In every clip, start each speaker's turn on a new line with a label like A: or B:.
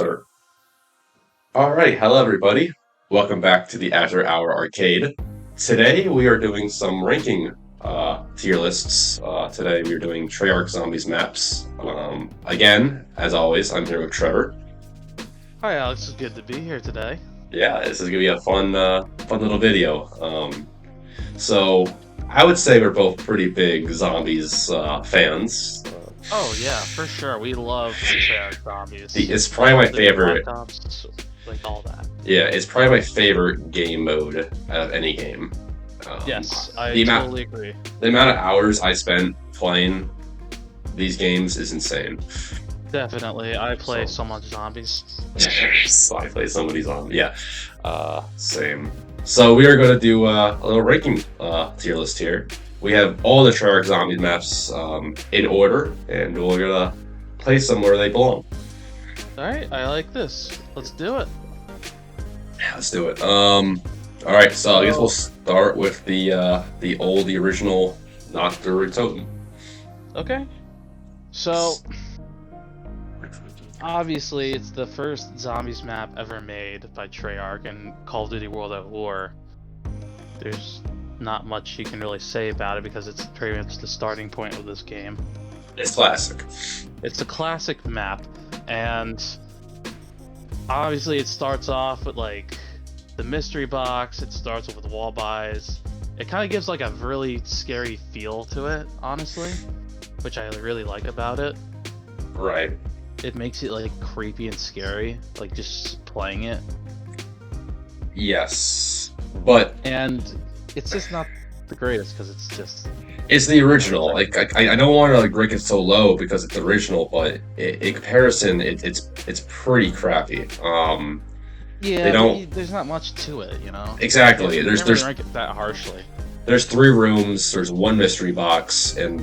A: Start. All right, hello everybody. Welcome back to the After Hour Arcade. Today we are doing some ranking tier lists. Today we are doing Treyarch Zombies maps. Again, as always, I'm here with Trevor.
B: Hi Alex, it's good to be here today.
A: Yeah, this is gonna be a fun little video. So I would say we're both pretty big Zombies fans.
B: Oh yeah, for sure. We love Treyarch Zombies.
A: It's probably my
B: The
A: favorite.
B: Black Ops, like all that.
A: Yeah, it's probably my favorite game mode out of any game.
B: Yes, I
A: the amount,
B: totally agree.
A: the amount of hours I spent playing these games is insane.
B: Definitely, I play so much zombies.
A: So I play somebody's on. Yeah, same. So we are going to do a little ranking tier list here. We have all the Treyarch Zombies maps in order, and we're going to place them where they belong.
B: All right, I like this. Let's do it.
A: Yeah, let's do it. All right, so I guess we'll start with the original, not the Verruckt.
B: Okay. So, obviously, it's the first zombies map ever made by Treyarch in Call of Duty World at War. There's not much you can really say about it because it's pretty much the starting point of this game.
A: It's classic.
B: It's a classic map, and obviously it starts off with like the mystery box. It starts off with wall buys. It kind of gives like a really scary feel to it, honestly, which I really like about it.
A: Right.
B: It makes it like creepy and scary, like just playing it.
A: Yes, but
B: And it's just not the greatest because
A: it's the original. Like I don't want to like rank it so low because it's the original, but in comparison, it's pretty crappy.
B: yeah,
A: they don't.
B: There's not much to it, you know.
A: Exactly.
B: You
A: There's
B: never rank it that harshly.
A: there's 3 rooms. There's 1 mystery box and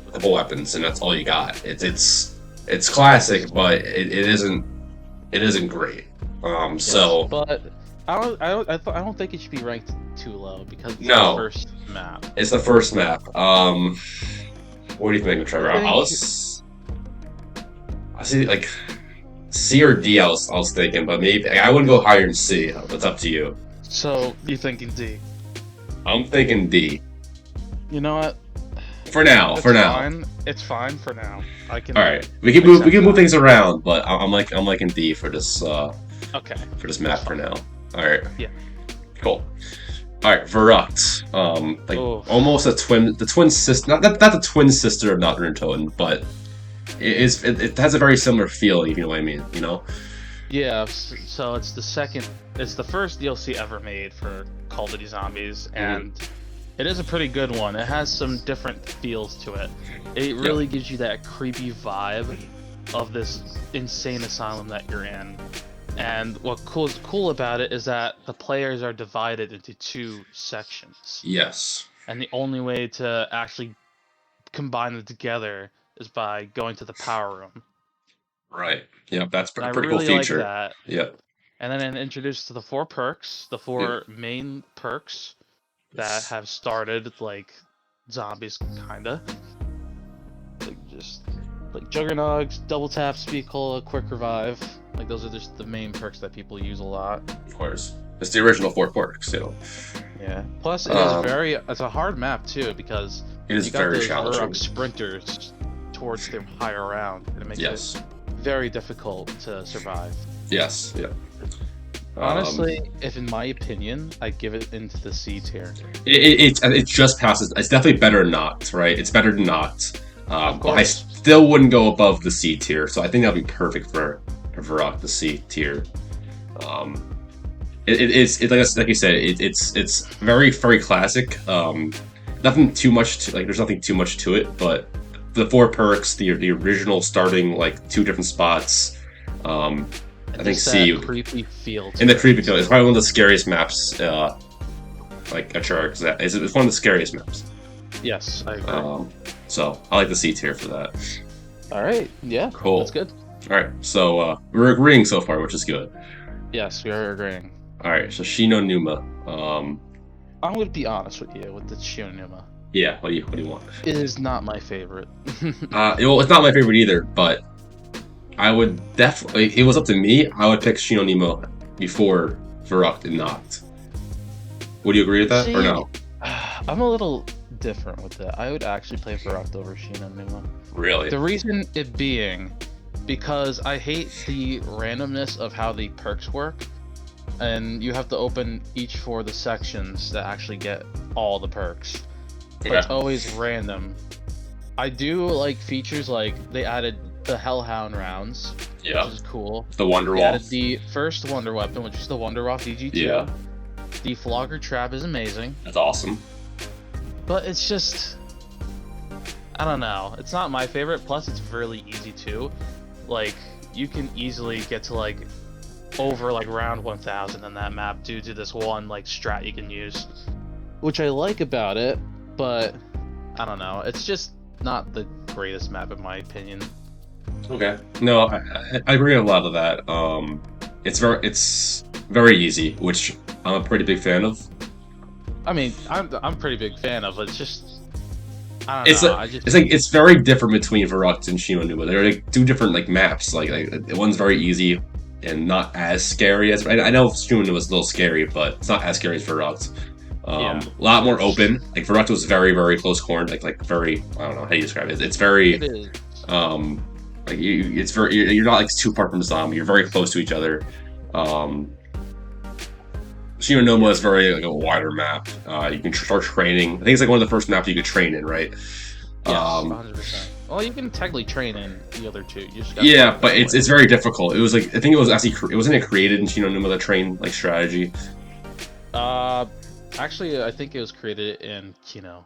A: a couple weapons, and that's all you got. It's classic, but it isn't great.
B: Yes,
A: So
B: but I don't think it should be ranked too low because it's
A: No.
B: the first map.
A: it's the first map. What do you think, Trevor?
B: I
A: I see like C or D. I was thinking, but maybe I wouldn't go higher than C. It's up to you.
B: So you thinking D?
A: I'm thinking D
B: You know what?
A: for now.
B: It's
A: For now.
B: fine. It's fine for now. I can.
A: All right, we can move
B: accept that.
A: things around, but I'm liking D for this
B: Okay.
A: map for now. All right.
B: Yeah.
A: Cool. All right, Verruckt.
B: Oof.
A: Almost the twin sister, not the twin sister of Not Toten, but it has a very similar feel, if you know what I mean. You know.
B: Yeah. So it's the second. It's the first DLC ever made for Call of Duty Zombies, and it is a pretty good one. It has some different feels to it. It really gives you that creepy vibe of this insane asylum that you're in. And what is cool about it is that the players are divided into 2 sections.
A: Yes.
B: And the only way to actually combine them together is by going to the power room.
A: Right. Yeah, that's
B: And I
A: pretty
B: really
A: cool
B: like
A: feature.
B: that.
A: Yeah.
B: And then introduced to the 4 perks, the 4 main perks that have started like zombies, kinda. Like just like Juggernauts, Double Tap, Speed Cola, Quick Revive. Like those are just the main perks that people use a lot.
A: Of course. It's the original 4 perks, you know.
B: Yeah. Plus, it's a hard map too because
A: It is
B: you got
A: very
B: those
A: challenging.
B: Verruckt sprinters towards the higher round, and it makes
A: Yes.
B: it very difficult to survive.
A: Yes. Yeah.
B: Honestly, if in my opinion, I give it into the C tier.
A: It just passes. It's definitely better than not, right? It's better than not.
B: Of
A: But I
B: course.
A: still wouldn't go above the C tier, so I think that'd be perfect for Verruckt, the C tier. It's like you said, it's very very classic. Nothing too much to, like. There's nothing too much to it, but the 4 perks, the original starting like 2 different spots. I think
B: Just
A: C
B: that creepy feel. To
A: in the
B: it.
A: creepy feel. It's probably one of the scariest maps. Like a Treyarch, it's one of the scariest maps.
B: Yes, I agree.
A: So I like the C tier for that.
B: All right, yeah,
A: Cool.
B: that's good.
A: All right, so we're agreeing so far, which is good.
B: Yes, we are agreeing.
A: All right, so Shino Numa.
B: I'm going to be honest with you with the Shionuma.
A: Yeah, what do you want?
B: It is not my favorite.
A: Well, it's not my favorite either, but I would definitely. It was up to me. I would pick Shino Nemo before Verruckt and Noct. Would you agree with that or
B: See,
A: no?
B: I'm a little different with it. I would actually play Verruckt over Shino Numa.
A: Really?
B: The reason it being because I hate the randomness of how the perks work, and you have to open each for the sections that actually get all the perks. But it's always random. I do like features like they added the Hellhound rounds, which is cool.
A: The Wonder
B: They
A: Wall.
B: added the first Wonder Weapon, which is the Wonderwall DG2.
A: Yeah.
B: The Flogger Trap is amazing.
A: That's awesome.
B: But it's just, I don't know. It's not my favorite. Plus, it's really easy too. Like, you can easily get to like over like round 1000 in that map due to this one like strat you can use, which I like about it. But I don't know. It's just not the greatest map in my opinion.
A: Okay. No, I agree with a lot of that. It's very easy, which I'm a pretty big fan of.
B: I mean, I'm pretty big fan of it. It's just, I don't know.
A: It's very different between Verruckt and Shino Numa. They're like two different like maps. Like one's very easy and not as scary as I know Shino Numa was a little scary, but it's not as scary as Verruckt. A lot more open. Like Verruckt was very, very close cornered. Like very, I don't know how you describe it. It's very
B: It is.
A: like you're not like too far from the zombie. You're very close to each other. Shino Noma is very like a wider map. You can start training. I think it's like one of the first maps you could train in, right?
B: Yes, 100%. Well, you can technically train in the other two. You just
A: but it's very difficult. It was like I think it was actually wasn't it created in Shino Numa the train like strategy.
B: Actually, I think it was created in Kino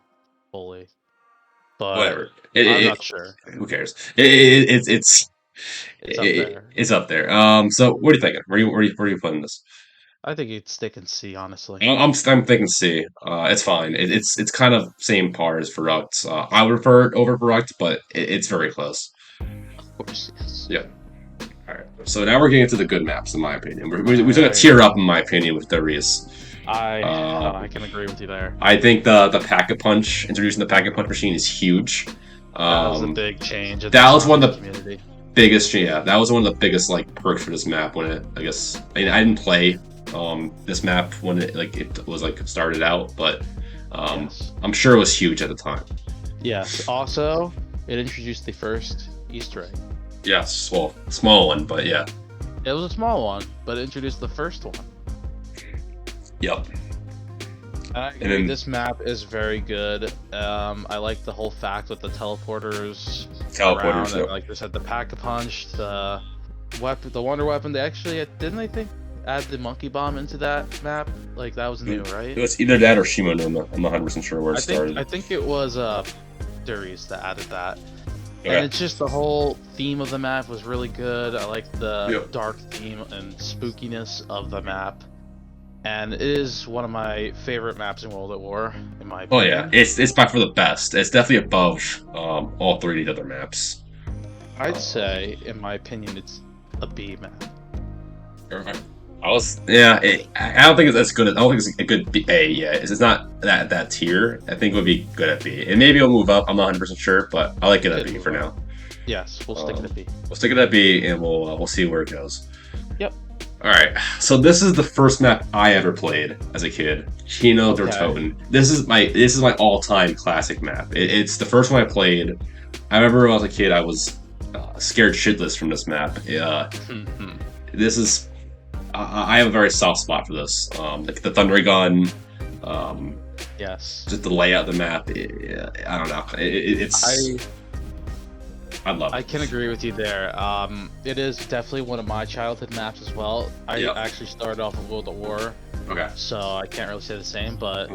B: fully, but
A: Whatever.
B: I'm not sure.
A: Who cares? It's
B: up there.
A: It's up there. So what are you thinking? Where are you putting this?
B: I think it's stick and see, honestly.
A: I'm thinking C. It's fine. It's kind of same par as Verruckt. I would prefer it over Verruckt, but it's very close.
B: Of course, yes.
A: Yeah. All right. So now we're getting into the good maps, in my opinion. We took a tier up, in my opinion, with Darius.
B: I can agree with you there.
A: I think the Pack-a-Punch, introducing the Pack-a-Punch machine is huge.
B: That was a big change.
A: That was one of the
B: community.
A: biggest. Yeah, that was one of the biggest like perks for this map. When it, I guess, I mean, I didn't play this map when it was like started out, but
B: Yes.
A: I'm sure it was huge at the time.
B: Yes. Also, it introduced the first Easter egg.
A: Yes, well, small one, but yeah.
B: It was a small one, but it introduced the first one.
A: Yep.
B: I agree. This map is very good. I like the whole fact with the teleporters.
A: Teleporters,
B: and, like they said, the Pack-a-Punch, the Wonder Weapon. They actually didn't they think add the Monkey Bomb into that map? Like that was new, right?
A: It was either that or Shimo Numa. I'm not 100% sure where it started.
B: I think it was Darius that added that.
A: Okay.
B: And it's just the whole theme of the map was really good. I like the dark theme and spookiness of the map. And it is one of my favorite maps in World at War, in my opinion.
A: Oh yeah, it's by far the best. It's definitely above all three of the other maps.
B: I'd say, in my opinion, it's a B map.
A: I don't think it's as good. I don't think it's a good B, A yet. It's not that tier. I think it would be good at B, and maybe it'll move up. I'm not 100% sure, but I like it at B for now.
B: Yes, we'll stick it at B.
A: We'll stick it at B, and we'll see where it goes.
B: Yep.
A: All right. So this is the first map I ever played as a kid. Kino der Toten. This is my all-time classic map. It's the first one I played. I remember when I was a kid, I was scared shitless from this map. This is. I have a very soft spot for this. The Thunder Gun.
B: Yes.
A: Just the layout of the map. I don't know. I love it.
B: I can agree with you there. It is definitely one of my childhood maps as well. I actually started off with World at War.
A: Okay.
B: So I can't really say the same, but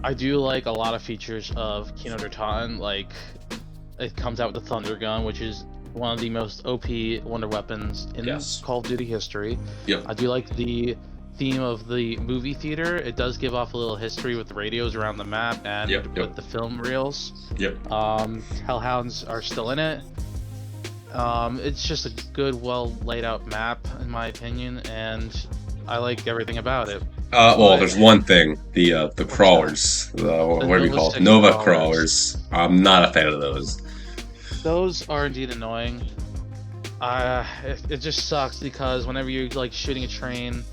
B: I do like a lot of features of Kino der Toten. Like, it comes out with the Thunder Gun, which is one of the most OP wonder weapons in Call of Duty history.
A: Yep.
B: I do like the theme of the movie theater. It does give off a little history with the radios around the map and with the film reels.
A: Yep.
B: Hellhounds are still in it. It's just a good, well laid out map in my opinion, and I like everything about it.
A: Well, there's one thing: the crawlers. What do we call it? Nova crawlers. I'm not a fan of those.
B: Those are indeed annoying. It just sucks because whenever you're like shooting a train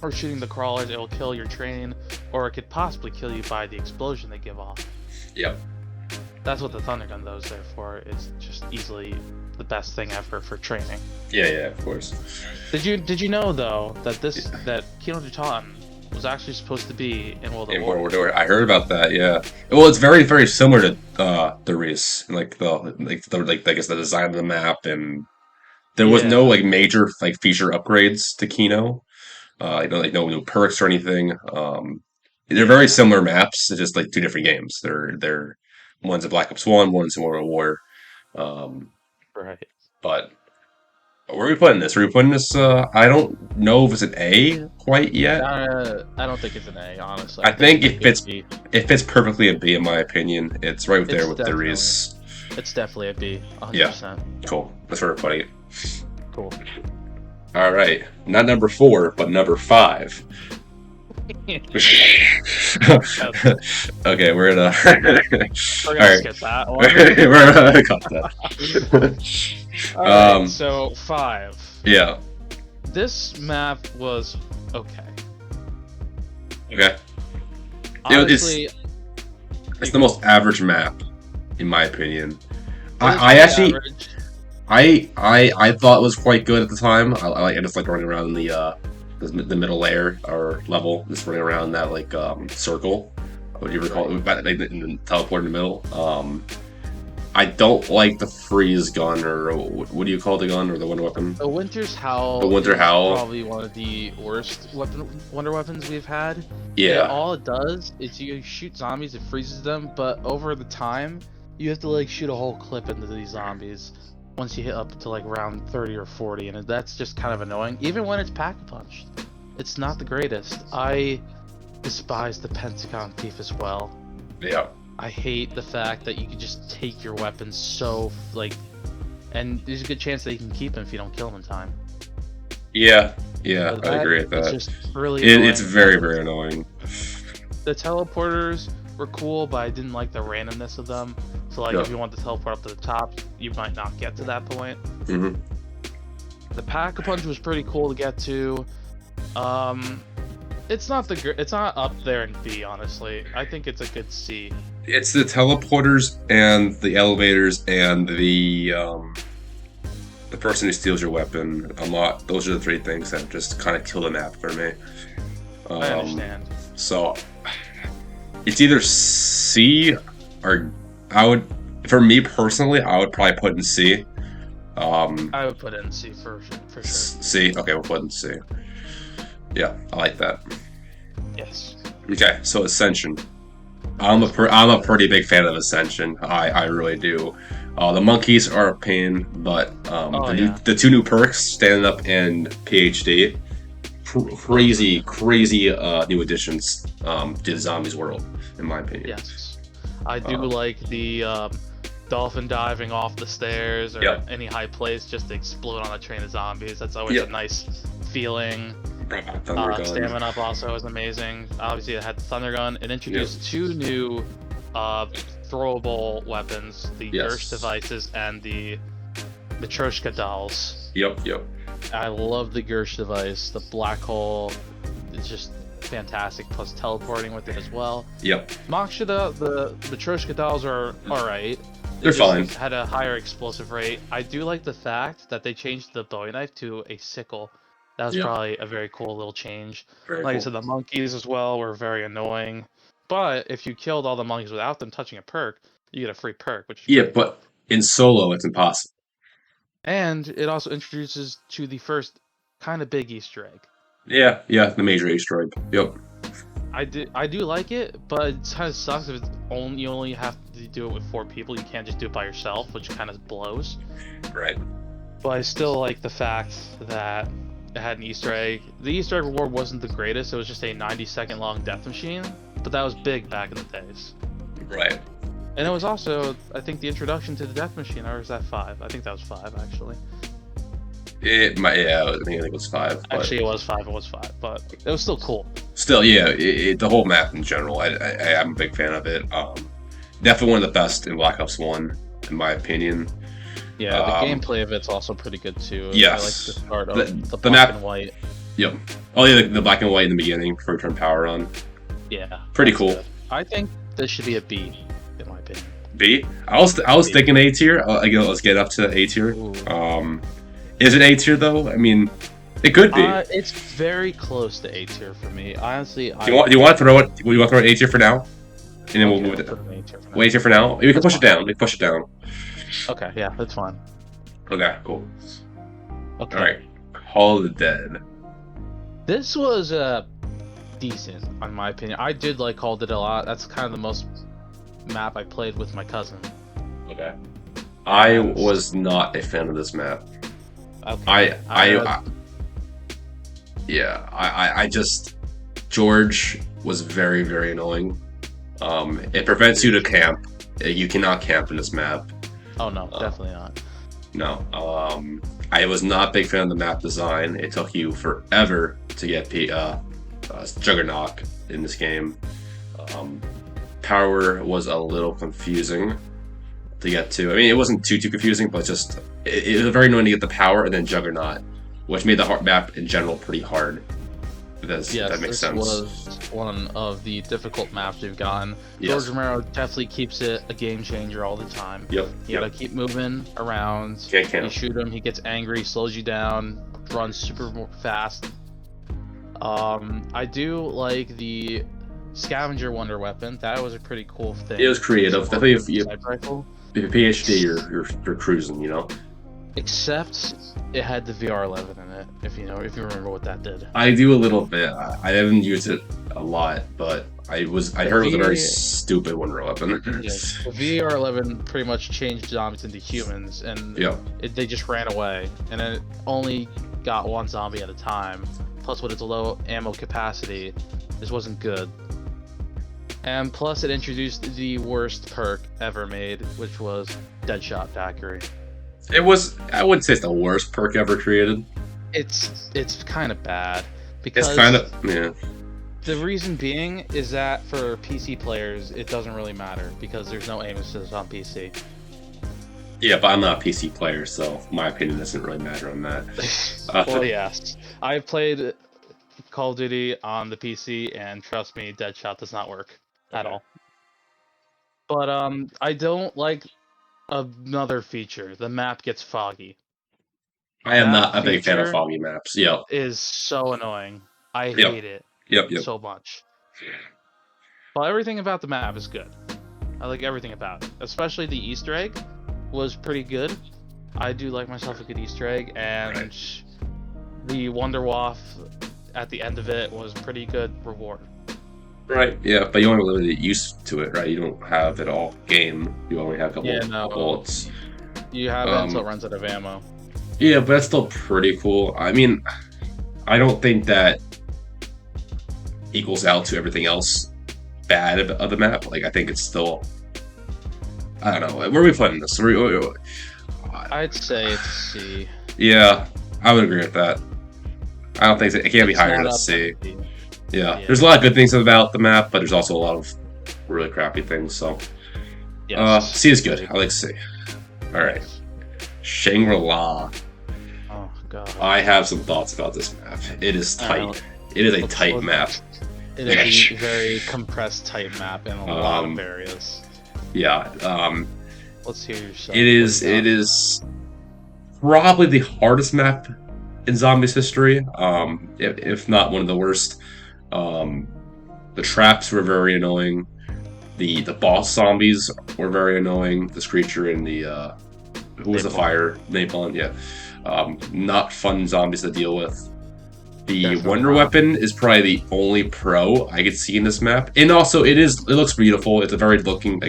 B: or shooting the crawlers, it'll kill your train, or it could possibly kill you by the explosion they give off.
A: Yep.
B: That's what the Thunder Gun though is there for. It's just easily the best thing ever for training.
A: Yeah, of course.
B: Did you know though that that Kino Jatan was actually supposed to be in World of War?
A: I heard about that. Yeah. Well, it's very, very similar to the Reese, like I guess the design of the map, and there was no like major like feature upgrades to Kino. Like no new perks or anything. They're very similar maps. It's just like two different games. They're one's a Black Ops 1, one's a World of War.
B: Right.
A: But where are we putting this? Are we putting this? I don't know if it's an A quite yet.
B: I don't think it's an A, honestly.
A: I think it fits perfectly a B in my opinion. It's right there with the Reese.
B: It's definitely a B. 100%.
A: Yeah. Cool. That's where we're putting it.
B: Cool.
A: All right. Not number 4, but number 5. Okay, we're gonna.
B: We're gonna skip that one.
A: We're gonna cut that.
B: Alright, so 5.
A: Yeah.
B: This map was okay.
A: Okay.
B: Honestly,
A: it's the most average map, in my opinion. I actually, average. I thought it was quite good at the time. I just like running around in the middle layer or level, just running around that like circle. What do you recall it? Like the teleport in the middle. I don't like the freeze gun, or what do you call the gun, or the wonder weapon?
B: The Winter's Howl.
A: The Winter Howl.
B: Probably one of the worst wonder weapons we've had.
A: Yeah.
B: All it does is you shoot zombies, it freezes them, but over the time, you have to like shoot a whole clip into these zombies once you hit up to like round 30 or 40, and that's just kind of annoying. Even when it's pack-a-punched, it's not the greatest. I despise the Pentagon Thief as well.
A: Yeah.
B: I hate the fact that you can just take your weapons so, like, and there's a good chance that you can keep them if you don't kill them in time.
A: Yeah, I agree with that.
B: It's just really
A: it's very, very annoying.
B: The teleporters were cool, but I didn't like the randomness of them. So, like, if you want to teleport up to the top, you might not get to that point.
A: Mm-hmm.
B: The Pack-a-Punch was pretty cool to get to. It's not up there in B, honestly. I think it's a good C.
A: It's the teleporters and the elevators and the person who steals your weapon a lot. Those are the 3 things that just kind of kill the map for me.
B: I understand.
A: So it's either C or for me personally, I would probably put in C.
B: I would put it in C for sure.
A: C. Okay, we'll put it in C. Yeah, I like that.
B: Yes.
A: Okay, so Ascension. I'm a pretty big fan of Ascension. I really do. The monkeys are a pain, but the 2 new perks, Stand Up and PhD, crazy new additions to the zombies world, in my opinion.
B: Yes, I do like the dolphin diving off the stairs or any high place just to explode on a train of zombies. That's always a nice feeling. Stamina Up also is amazing. Obviously, it had the Thunder Gun. It introduced 2 new throwable weapons: the Gersh devices and the Matryoshka dolls.
A: Yep.
B: I love the Gersh device. The black hole is just fantastic. Plus teleporting with it as well.
A: Yep.
B: Moksha, the Matryoshka dolls are alright.
A: They're fine.
B: Had a higher explosive rate. I do like the fact that they changed the Bowie knife to a sickle. That was probably a very cool little change. I said, the monkeys as well were very annoying. But if you killed all the monkeys without them touching a perk, you get a free perk, which is
A: but in solo it's impossible.
B: And it also introduces to the first kind of big Easter egg.
A: Yeah, the major Easter egg. Yep.
B: I do like it, but it kind of sucks if you only have to do it with 4 people. You can't just do it by yourself, which kind of blows.
A: Right.
B: But I still like the fact that it had an Easter egg. The Easter egg reward wasn't the greatest. It was just a 90-second long death machine, but that was big back in the days.
A: Right.
B: And it was also, I think, the introduction to the death machine, or is that 5? I think that was 5, actually.
A: I think it was 5. But...
B: Actually, it was 5, but it was still cool.
A: Still, the whole map in general, I'm a big fan of it. Definitely one of the best in Black Ops 1, in my opinion.
B: Yeah, the gameplay of it's also pretty good too.
A: Yes.
B: I like the start of the
A: the
B: black
A: map.
B: and white.
A: Yep. Oh yeah, the black and white in the beginning before you turn power on.
B: Yeah.
A: Pretty cool.
B: Good. I think this should be a B, in my opinion.
A: B. I was thinking A tier. Let's get up to A tier.
B: Ooh.
A: Is it A tier though? I mean, it could be.
B: It's very close to A tier for me. Honestly,
A: Do you want to throw it? Would you want to throw it A tier for now? And then we'll move it down. A tier for now. We can push it down. We can push it down.
B: Okay, yeah, that's fine.
A: Okay, cool.
B: Okay.
A: All right. Call of the Dead.
B: This was decent, in my opinion. I did like Call of Duty a lot. That's kind of the most map I played with my cousin.
A: Okay. I was not a fan of this map.
B: Okay.
A: I just George was very, very annoying. It prevents you to camp. You cannot camp in this map.
B: Oh no, definitely not.
A: No. I was not a big fan of the map design. It took you forever to get Juggernaut in this game. Power was a little confusing to get to. I mean, it wasn't too confusing, but just it was very annoying to get the power and then Juggernaut, which made the map in general pretty hard. Yes, that makes sense.
B: This was one of the difficult maps we've gotten.
A: Yes.
B: George Romero definitely keeps it a game changer all the time.
A: Yep.
B: You gotta keep moving around.
A: Can't
B: You shoot him, he gets angry, slows you down, runs super fast. I do like the Scavenger Wonder weapon. That was a pretty cool thing.
A: It was creative. Definitely, if you
B: Sniper rifle.
A: if you're PhD, you're cruising, you know.
B: Except it had the VR11 in it. If you remember what that did.
A: I do a little bit. I haven't used it a lot, but I heard it was a very stupid wonder weapon.
B: Yeah, the VR11 pretty much changed zombies into humans, and they just ran away, and it only got one zombie at a time. Plus, with its low ammo capacity, this wasn't good. And plus, it introduced the worst perk ever made, which was Deadshot Daiquiri.
A: It was. I wouldn't say it's the worst perk ever created.
B: It's kind of bad because
A: it's kind of
B: The reason being is that for PC players, it doesn't really matter because there's no aim assist on PC.
A: Yeah, but I'm not a PC player, so my opinion doesn't really matter on that.
B: Well, yes. I've played Call of Duty on the PC, and trust me, Deadshot does not work at all. But I don't like another feature. The map gets foggy.
A: I am not a big fan of foggy maps. Yep.
B: Is so annoying. I hate it.
A: Yep.
B: So much. But everything about the map is good. I like everything about it. Especially the Easter egg was pretty good. I do like myself a good Easter egg, and the Wonder Waff at the end of it was pretty good reward.
A: Right, yeah, but you only really get used to it, right? You don't have it all game. You only have a couple bullets.
B: You have it until it runs out of ammo.
A: Yeah, but that's still pretty cool. I mean, I don't think that equals out to everything else bad of the map. Like, I think it's still... I don't know. Where are we putting this?
B: I'd say it's C.
A: Yeah, I would agree with that. I don't think it can't be higher than C. Yeah, there's a lot of good things about the map, but there's also a lot of really crappy things. So, C is good. I like C. All right, Shangri-La.
B: Oh god.
A: I have some thoughts about this map. It is tight. It is a tight map.
B: It is a very compressed, tight map in a lot of areas.
A: Yeah.
B: Let's hear yourself.
A: It is probably the hardest map in Zombies history, if not one of the worst. The traps were very annoying. The boss zombies were very annoying. The Screecher and the who was the fire? Napalm, yeah. Not fun zombies to deal with. The Wonder Weapon is probably the only pro I could see in this map, and also it looks beautiful. It's a good looking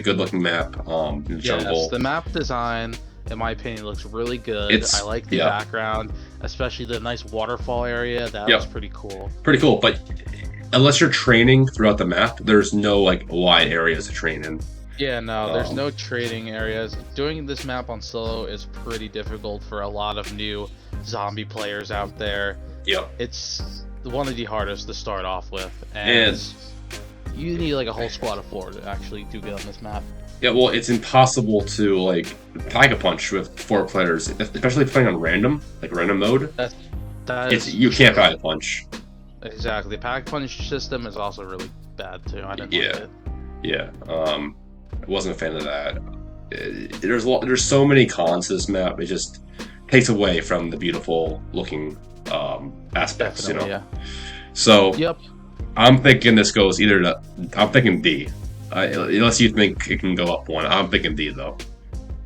A: map. In the jungle.
B: The map design, in my opinion, looks really good. I like the background, especially the nice waterfall area. That was pretty cool. Pretty cool,
A: but unless you're training throughout the map, there's no wide areas to train in.
B: Yeah, no, there's no training areas. Doing this map on solo is pretty difficult for a lot of new zombie players out there.
A: Yep.
B: It's one of the hardest to start off with, and you need a whole squad of 4 to actually do good on this map.
A: Yeah, well, it's impossible to like pack a punch with 4 players, especially playing on random, like random mode.
B: That that
A: It's
B: is
A: you can't
B: true.
A: pack a punch.
B: Exactly. The pack punch system is also really bad too. I didn't like
A: Yeah,
B: it.
A: yeah. I wasn't a fan of that. There's so many cons to this map. It just takes away from the beautiful looking aspects, you
B: Definitely,
A: know.
B: yeah.
A: So
B: Yep.
A: I'm thinking this goes either to. I'm thinking D. Unless you think it can go up one, I'm thinking D though.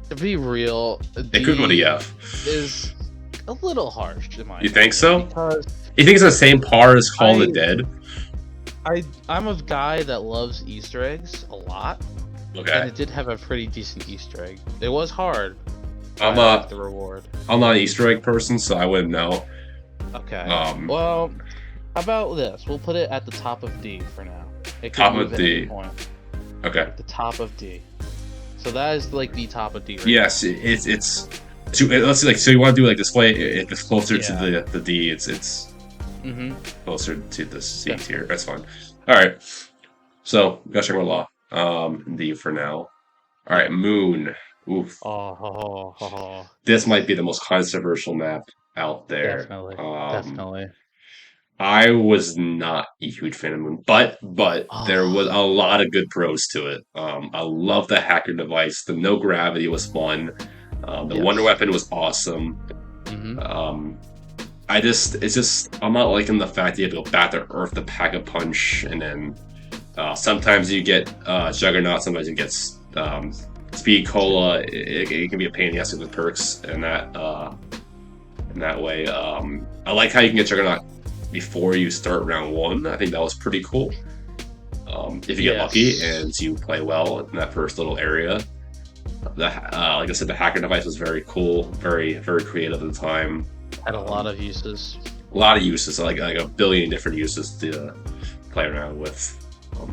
B: To be real,
A: It could go to
B: D
A: F.
B: is a little harsh in my
A: You think
B: opinion
A: so?
B: because
A: You think it's the same par as Call of
B: I
A: the Dead?
B: I'm a guy that loves Easter eggs a lot, and
A: Okay.
B: it did have a pretty decent Easter egg. It was hard, but
A: I'm
B: I liked
A: a
B: the reward.
A: I'm not an Easter egg person, so I wouldn't know.
B: Okay.
A: Um,
B: Well, how about this? We'll put it at the top of D for now. It could
A: Top
B: move
A: of
B: at any
A: D.
B: point.
A: Okay.
B: The top of D. So that is like the top of D right now.
A: Yes, it's. Let's see, like, so you want to do like display? If it's closer to
B: Yeah.
A: the D, it's
B: Mm-hmm.
A: closer to the C tier.
B: Definitely.
A: That's fine. All right. So we got Shangri-La. D for now. All right,
B: Yep.
A: Moon. Oof.
B: Oh, ho, ho, ho, ho.
A: This might be the most controversial map out there.
B: Definitely. Definitely.
A: I was not a huge fan of Moon, but there was
B: Oh,
A: a lot of good pros to it. I love the hacker device. The no gravity was fun. The wonder
B: yes.
A: weapon was awesome.
B: Mm-hmm.
A: Um, it's just I'm not liking the fact that you have to go back to Earth to pack a punch, and then sometimes you get Juggernaut, sometimes you get Speed Cola. It can be a pain in the ass with perks in that way. I like how you can get Juggernaut before you start round one. I think that was pretty cool. If you get lucky
B: Yes.
A: and you play well in that first little area. Like I said, the hacker device was very cool, very creative at the time.
B: Had a lot
A: Um,
B: of uses.
A: a lot of uses, like a billion different uses to play around with.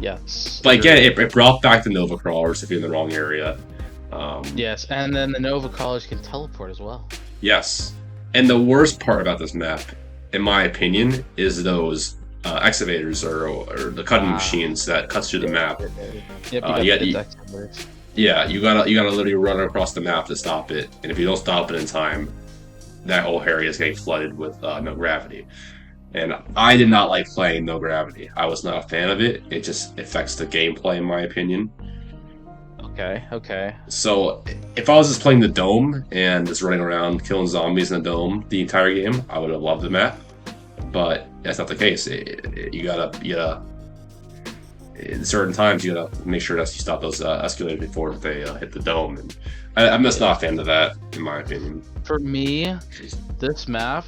B: Yes.
A: But again,
B: Agreed.
A: it brought back the Nova crawlers if you're in the wrong area.
B: Yes, and then the Nova College can teleport as well.
A: Yes, and the worst part about this map, in my opinion, is those excavators or the cutting
B: Ah.
A: machines that cuts through the map.
B: Yep, you got
A: Yeah,
B: the index numbers.
A: yeah, you gotta literally run across the map to stop it, and if you don't stop it in time, that whole area is getting flooded with no gravity. And I did not like playing no gravity. I was not a fan of it. It just affects the gameplay, in my opinion.
B: Okay, okay.
A: So if I was just playing the dome and just running around killing zombies in the dome the entire game, I would have loved the map. But that's not the case. You gotta. In certain times, you gotta make sure that you stop those escalators before they hit the dome. And I'm just not a fan of that, in my opinion.
B: For me, this map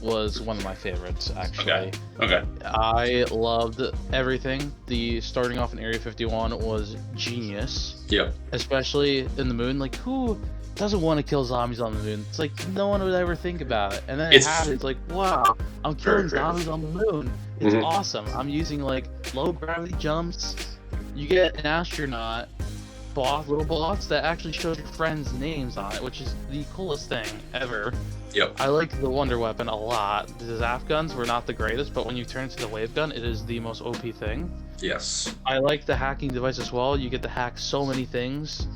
B: was one of my favorites,
A: Okay.
B: actually.
A: Okay.
B: I loved everything. The starting off in Area 51 was genius,
A: Yep.
B: especially in the moon. Like, who doesn't want to kill zombies on the moon? It's like no one would ever think about it. And then it
A: It's
B: happens, like, wow, I'm killing
A: very creative.
B: zombies on the moon. It's
A: Mhm.
B: awesome. I'm using like low gravity jumps. You get an astronaut little boss that actually shows your friends' names on it, which is the coolest thing ever.
A: Yep.
B: I like the wonder weapon a lot. The Zap guns were not the greatest, but when you turn into the wave gun, it is the most OP thing.
A: Yes.
B: I like the hacking device as well. You get to hack so many things.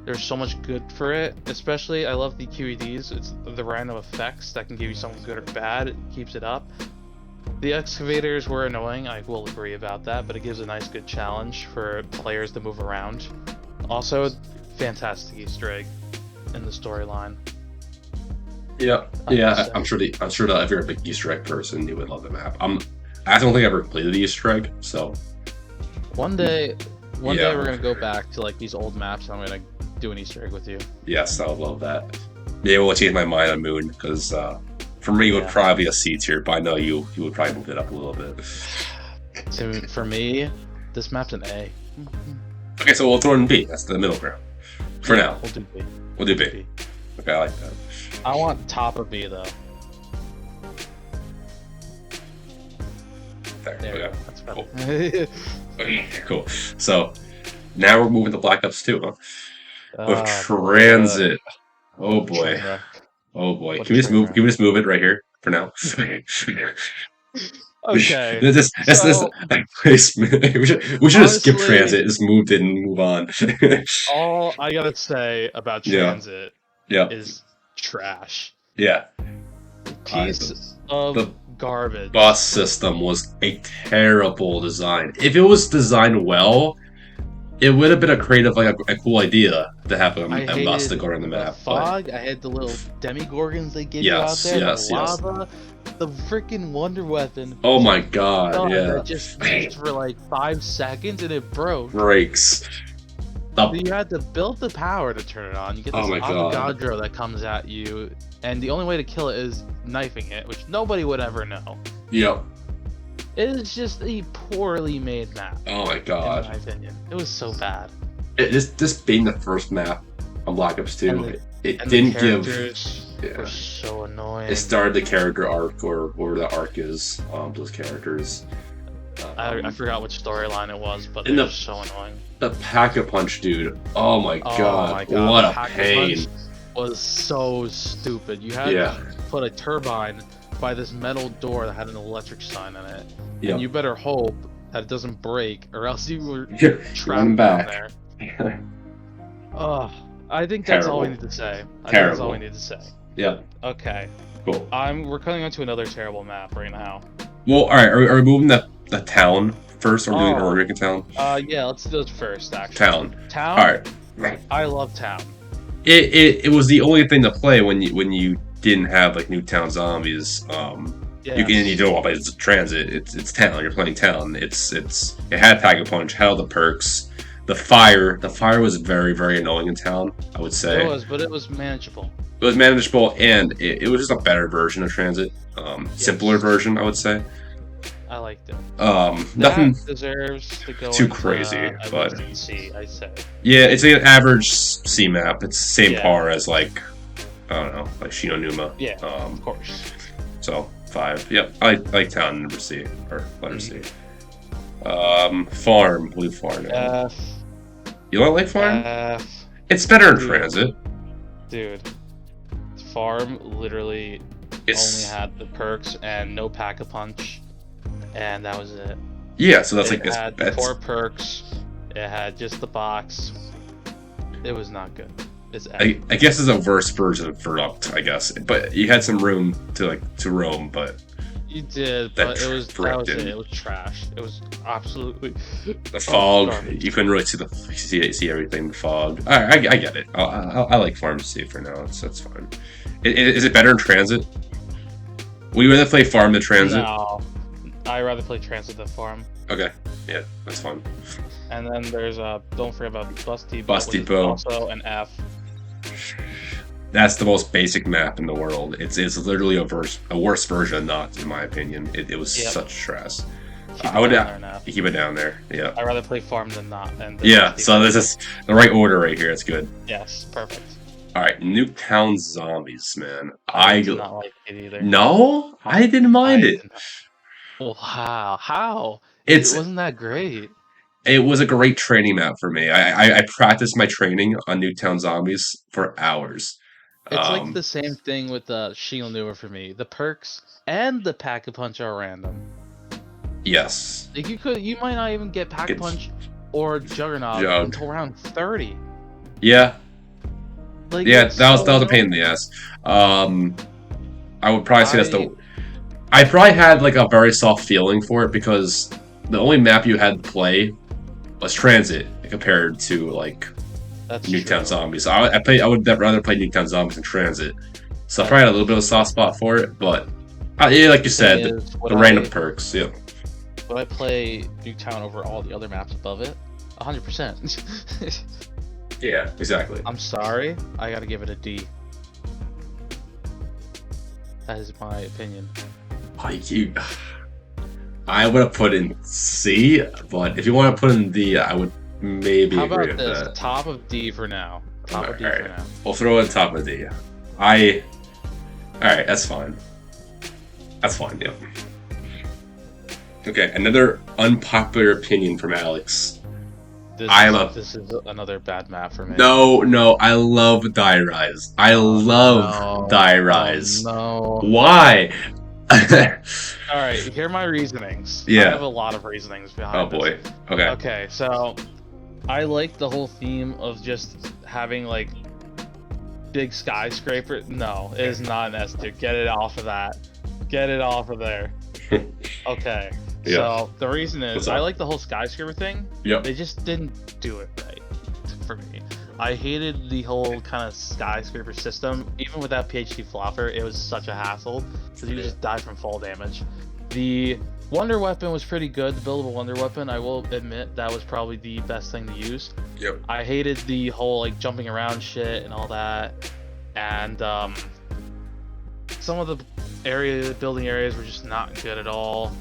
B: There's so much good for it. Especially, I love the QEDs. It's the random effects that can give you something good or bad. It keeps it up. The excavators were annoying, I will agree about that, but it gives a nice good challenge for players to move around. Also, fantastic Easter egg in the storyline.
A: Yeah.
B: I must
A: Yeah.
B: say.
A: I'm sure that if you're a big Easter egg person, you would love the map. I don't think I ever completed the Easter egg, so
B: One day, one
A: yeah.
B: day we're gonna go back to like these old maps. And I'm gonna do an Easter egg with you.
A: Yes, I would love that. Maybe we'll change my mind on Moon because for me it would
B: Yeah.
A: probably be a C tier, but I know you would probably move it up a little bit.
B: So for me, this map's an A.
A: Okay, so we'll throw in B. That's the middle ground for now.
B: We'll do B.
A: We'll do B. Okay, I like that.
B: I want top of B though.
A: There.
B: There you
A: Okay.
B: go. That's
A: Cool.
B: better.
A: Okay, cool. So now we're moving to Black Ops 2, huh? With
B: Ah, boy.
A: Transit. Oh boy.
B: Train wreck.
A: Oh boy.
B: What a
A: Can we just
B: train
A: move?
B: wreck.
A: Can we just move it right here for now?
B: Okay,
A: This
B: so
A: placement. We should have skipped
B: honestly,
A: transit, just moved it and move on.
B: all I gotta say about
A: Yeah,
B: transit
A: yeah,
B: is trash.
A: yeah.
B: Piece of
A: The
B: garbage.
A: bus system was a terrible design. If it was designed well, it would have been a creative, like a cool idea to have
B: I
A: a bus to
B: hated
A: go around the
B: the
A: map. But
B: fog. I had the little demigorgons they give you out
A: yes,
B: there, the
A: yes, yes.
B: lava, the freaking wonder weapon,
A: Oh
B: which is
A: my
B: a
A: god,
B: gun
A: yeah.
B: that just used for like 5 seconds and it broke.
A: Breaks.
B: So you had to build the power to turn it on. You get
A: Oh
B: this
A: my god.
B: Avogadro that comes at you, and the only way to kill it is knifing it, which nobody would ever know.
A: Yep.
B: It is just a poorly made map,
A: Oh my
B: in
A: god.
B: my opinion. It was so bad.
A: This being the first map on Black Ops 2,
B: And
A: it
B: and the
A: didn't give.
B: characters
A: Yeah.
B: were so annoying.
A: It started the character arc, or the arc is, those characters.
B: I forgot which storyline it was, but
A: in
B: they
A: the-
B: were so annoying.
A: The Pack-a-Punch dude. Oh my
B: Oh
A: god.
B: my god,
A: What a
B: Pack-a-Punch
A: pain.
B: was so stupid. You had
A: Yeah.
B: to put a turbine by this metal door that had an electric sign in it,
A: Yep.
B: and you better hope that it doesn't break, or else you were
A: You're
B: trapped
A: running
B: down
A: back.
B: there. Ugh, I think that's all we
A: Terrible.
B: need to say. I think that's
A: Terrible.
B: all we need to say.
A: Yeah.
B: Okay,
A: Cool.
B: we're coming on to another terrible map right now.
A: Well, alright, are we moving the town first, or
B: Oh.
A: are we making town?
B: Yeah, let's do it first, actually.
A: Town.
B: Town?
A: Alright.
B: I love town.
A: It was the only thing to play when you didn't have like Nuketown zombies. You don't want to play transit. It's town. You're playing town. It had Pack-a-Punch, had all the perks. The fire was very, very annoying in town, I would say.
B: It was, but it was manageable.
A: It was manageable, and it was just a better version of transit. Simpler version, I would say.
B: I liked it.
A: Nothing
B: That deserves to go
A: too
B: into,
A: crazy,
B: at
A: but
B: least C, I'd say.
A: yeah, it's like an average C map. It's the same
B: Yeah.
A: par as like, I don't know, like Shinonuma.
B: Yeah, of course.
A: So 5. Yep, I like town number C, or letter C. Farm, blue farm.
B: F.
A: You don't like farm?
B: F.
A: It's better in
B: Dude.
A: transit.
B: Dude. Farm literally
A: It's
B: only had the perks and no Pack-a-Punch, and that was it.
A: yeah, so that's
B: It
A: like
B: had
A: it's
B: 4 perks. It had just the box. It was not good. It's F.
A: I guess it's a worse version of Verruckt, I guess. But you had some room to roam, but
B: You did,
A: That
B: but that was
A: Verruckt
B: it.
A: didn't.
B: It was trash. It was absolutely
A: the fog,
B: garbage.
A: you couldn't really see everything. The fog. I get it. I like Farm C for now. That's fine. Is it better in transit? Would you rather play Farm than transit?
B: No, I'd rather play transit than farm.
A: Okay, yeah, that's fine.
B: And then there's don't forget about Bus Depot.
A: Bus
B: which is
A: Depot.
B: also an F.
A: That's the most basic map in the world. It's literally a worse version of Not, in my opinion. It was
B: Yep.
A: such stress.
B: Keep
A: I would
B: it down there now.
A: keep it down there. Yeah.
B: I'd rather play farm than not. And than
A: Yeah.
B: Bus
A: So
B: Depot.
A: this is the right order right here. It's good.
B: Yes, perfect.
A: All right, Nuketown Zombies, man.
B: I did not like it either.
A: No, I didn't mind
B: I
A: it.
B: did not. Well, how?
A: It's
B: It wasn't that great.
A: it was a great training map for me. I practiced my training on Nuketown Zombies for hours.
B: It's like the same thing with the Shangri-La for me. The perks and the Pack-a-Punch are random.
A: Yes.
B: Like you might not even get Pack-a-Punch or Juggernaut
A: Jug.
B: until round 30.
A: Yeah.
B: Like
A: Yeah.
B: it's
A: That was
B: so
A: a pain in the ass. I would probably say that's
B: I-
A: the. I probably had like a very soft feeling for it because the only map you had to play was Transit compared to like
B: That's
A: Nuketown
B: true.
A: Zombies. I would rather play Nuketown Zombies than Transit. So I probably had a little bit of a soft spot for it, but yeah, like you said,
B: Thing is,
A: the random perks. Yeah.
B: Would I play Nuketown over all the other maps above it? 100%.
A: Yeah, exactly.
B: I'm sorry, I gotta give it a D. That is my opinion.
A: I would have put in C, but if you want to put in D, I would maybe
B: How
A: agree
B: about
A: with
B: this?
A: that.
B: Top of D for now. Top of D
A: Alright.
B: for now.
A: We'll throw it on top of D. Alright, that's fine. That's fine, yeah. Okay, another unpopular opinion from Alex.
B: This is another bad map for me.
A: No, I love Die Rise. I love
B: no.
A: Die Rise.
B: Oh, no.
A: Why?
B: All right, here are my reasonings. I have
A: Yeah.
B: a lot of reasonings
A: Oh
B: behind this.
A: boy. Okay.
B: Okay, so I like the whole theme of just having like big skyscraper. No, it is not an S tier. Get it off of that. Get it off of there. Okay,
A: Yeah.
B: so the reason is
A: What's
B: I
A: up?
B: like the whole skyscraper thing.
A: Yep.
B: They just didn't do it right for me. I hated the whole kind of skyscraper system. Even without PhD Flopper, it was such a hassle because you just die from fall damage. The Wonder Weapon was pretty good. The buildable Wonder Weapon, I will admit, that was probably the best thing to use.
A: Yep.
B: I hated the whole like jumping around shit and all that, and some of the building areas were just not good at all.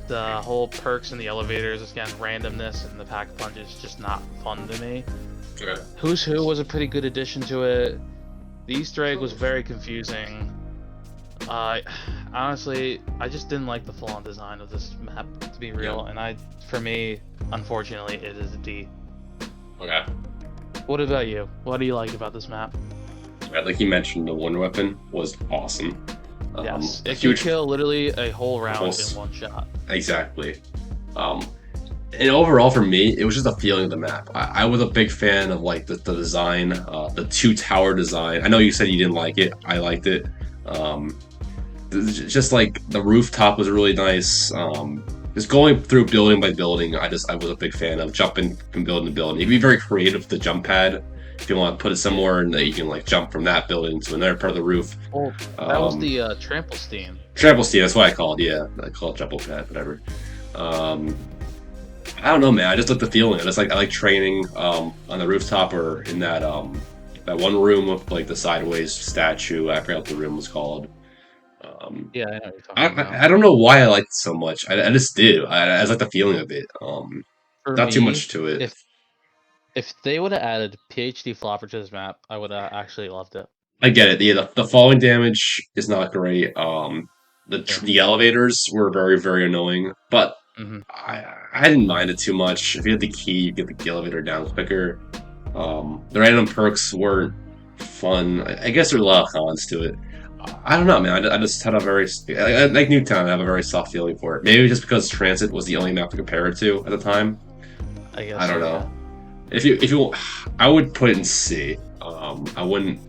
B: The whole perks and the elevators, again, randomness and the pack punch is just not fun to me.
A: Okay.
B: Who's Who was a pretty good addition to it. The Easter egg was very confusing. Honestly, I just didn't like the full-on design of this map, to be real.
A: Yeah.
B: And for me, unfortunately, it is a D.
A: Okay.
B: What about you? What do you like about this map?
A: Right, like you mentioned, the Wonder Weapon was awesome.
B: Yes,
A: A
B: it can
A: huge
B: kill literally a whole round
A: whole
B: in one shot.
A: Exactly. And overall for me, it was just a feeling of the map. I was a big fan of like the design, the two tower design. I know you said you didn't like it. I liked it. Um, just like the rooftop was really nice. Just going through building by building, I was a big fan of jumping from building to building. You can be very creative with the jump pad. If you want to put it somewhere and you can like jump from that building to another part of the roof.
B: Oh, that was the Tramplestein.
A: Tramplestein, that's what I call it. Yeah, I call it jump pad, whatever. I don't know, man. I just like the feeling. I like training on the rooftop or in that one room with like the sideways statue. I forgot what the room was called.
B: Yeah, I know what you're talking about.
A: I don't know why I liked it so much. I just did. I just like the feeling of it.
B: For
A: Not too
B: me,
A: much to it.
B: if they would have added PhD Flopper to this map, I would have actually loved it.
A: I get it. Yeah, the falling damage is not great. The elevators were very very annoying, but
B: Mm-hmm.
A: I didn't mind it too much. If you had the key, you get the elevator down quicker. The random perks weren't fun. I guess there are a lot of cons to it. I don't know, man. I just had a very like Newtown. I have a very soft feeling for it. Maybe just because Transit was the only map to compare it to at the time.
B: I guess
A: I don't
B: so,
A: know. If you, I would put it in C. I wouldn't.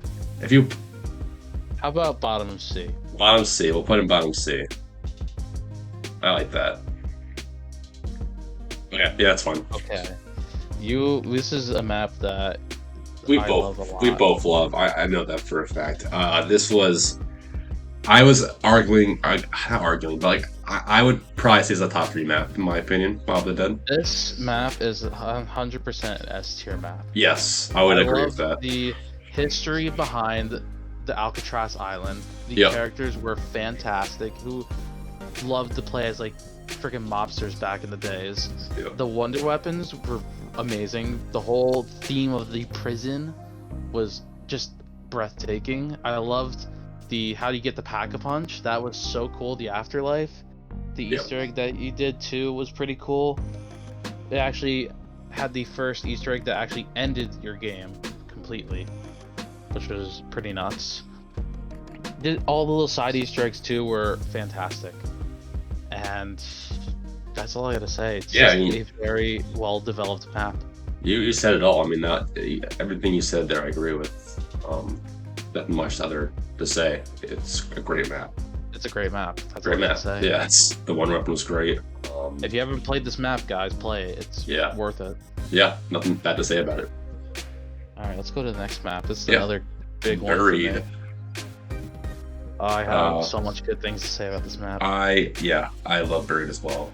A: If you
B: Yeah. How about bottom of C?
A: bottom C, we'll put it in bottom C. I like that. Okay, yeah, that's fine.
B: Okay. This is a map that
A: We
B: I
A: both
B: love a lot.
A: we both love. I know that for a fact. This was. I was arguing, not arguing, but like I would probably say it's a top 3 map in my opinion. Bob the Dead.
B: This map is 100% an S tier map.
A: Yes, I would agree with
B: love
A: that.
B: the history behind the Alcatraz Island. The
A: Yep.
B: characters were fantastic. Who loved to play as like freaking mobsters back in the days.
A: Yep.
B: The wonder weapons were amazing. The whole theme of the prison was just breathtaking. I loved the how do you get the pack-a-punch. That was so cool. The afterlife. The
A: Yep.
B: Easter egg that you did too was pretty cool. It actually had the first Easter egg that actually ended your game completely, which was pretty nuts. All the little side Easter eggs too were fantastic, and that's all I gotta say. It's
A: Yeah,
B: just
A: I mean-
B: a very well developed map.
A: You said it all. I mean, not everything you said there. I agree with. Nothing much other to say. It's a great map.
B: It's a great map. That's
A: Great
B: all I
A: map.
B: gotta say.
A: Yeah, the one weapon was great.
B: If you haven't played this map, guys, play it. It's
A: Yeah.
B: worth it.
A: Yeah, nothing bad to say about it.
B: All right, let's go to the next map. This is
A: Yeah.
B: another big one for me.
A: Buried.
B: I have so much good things to say about this map.
A: I love Buried as well.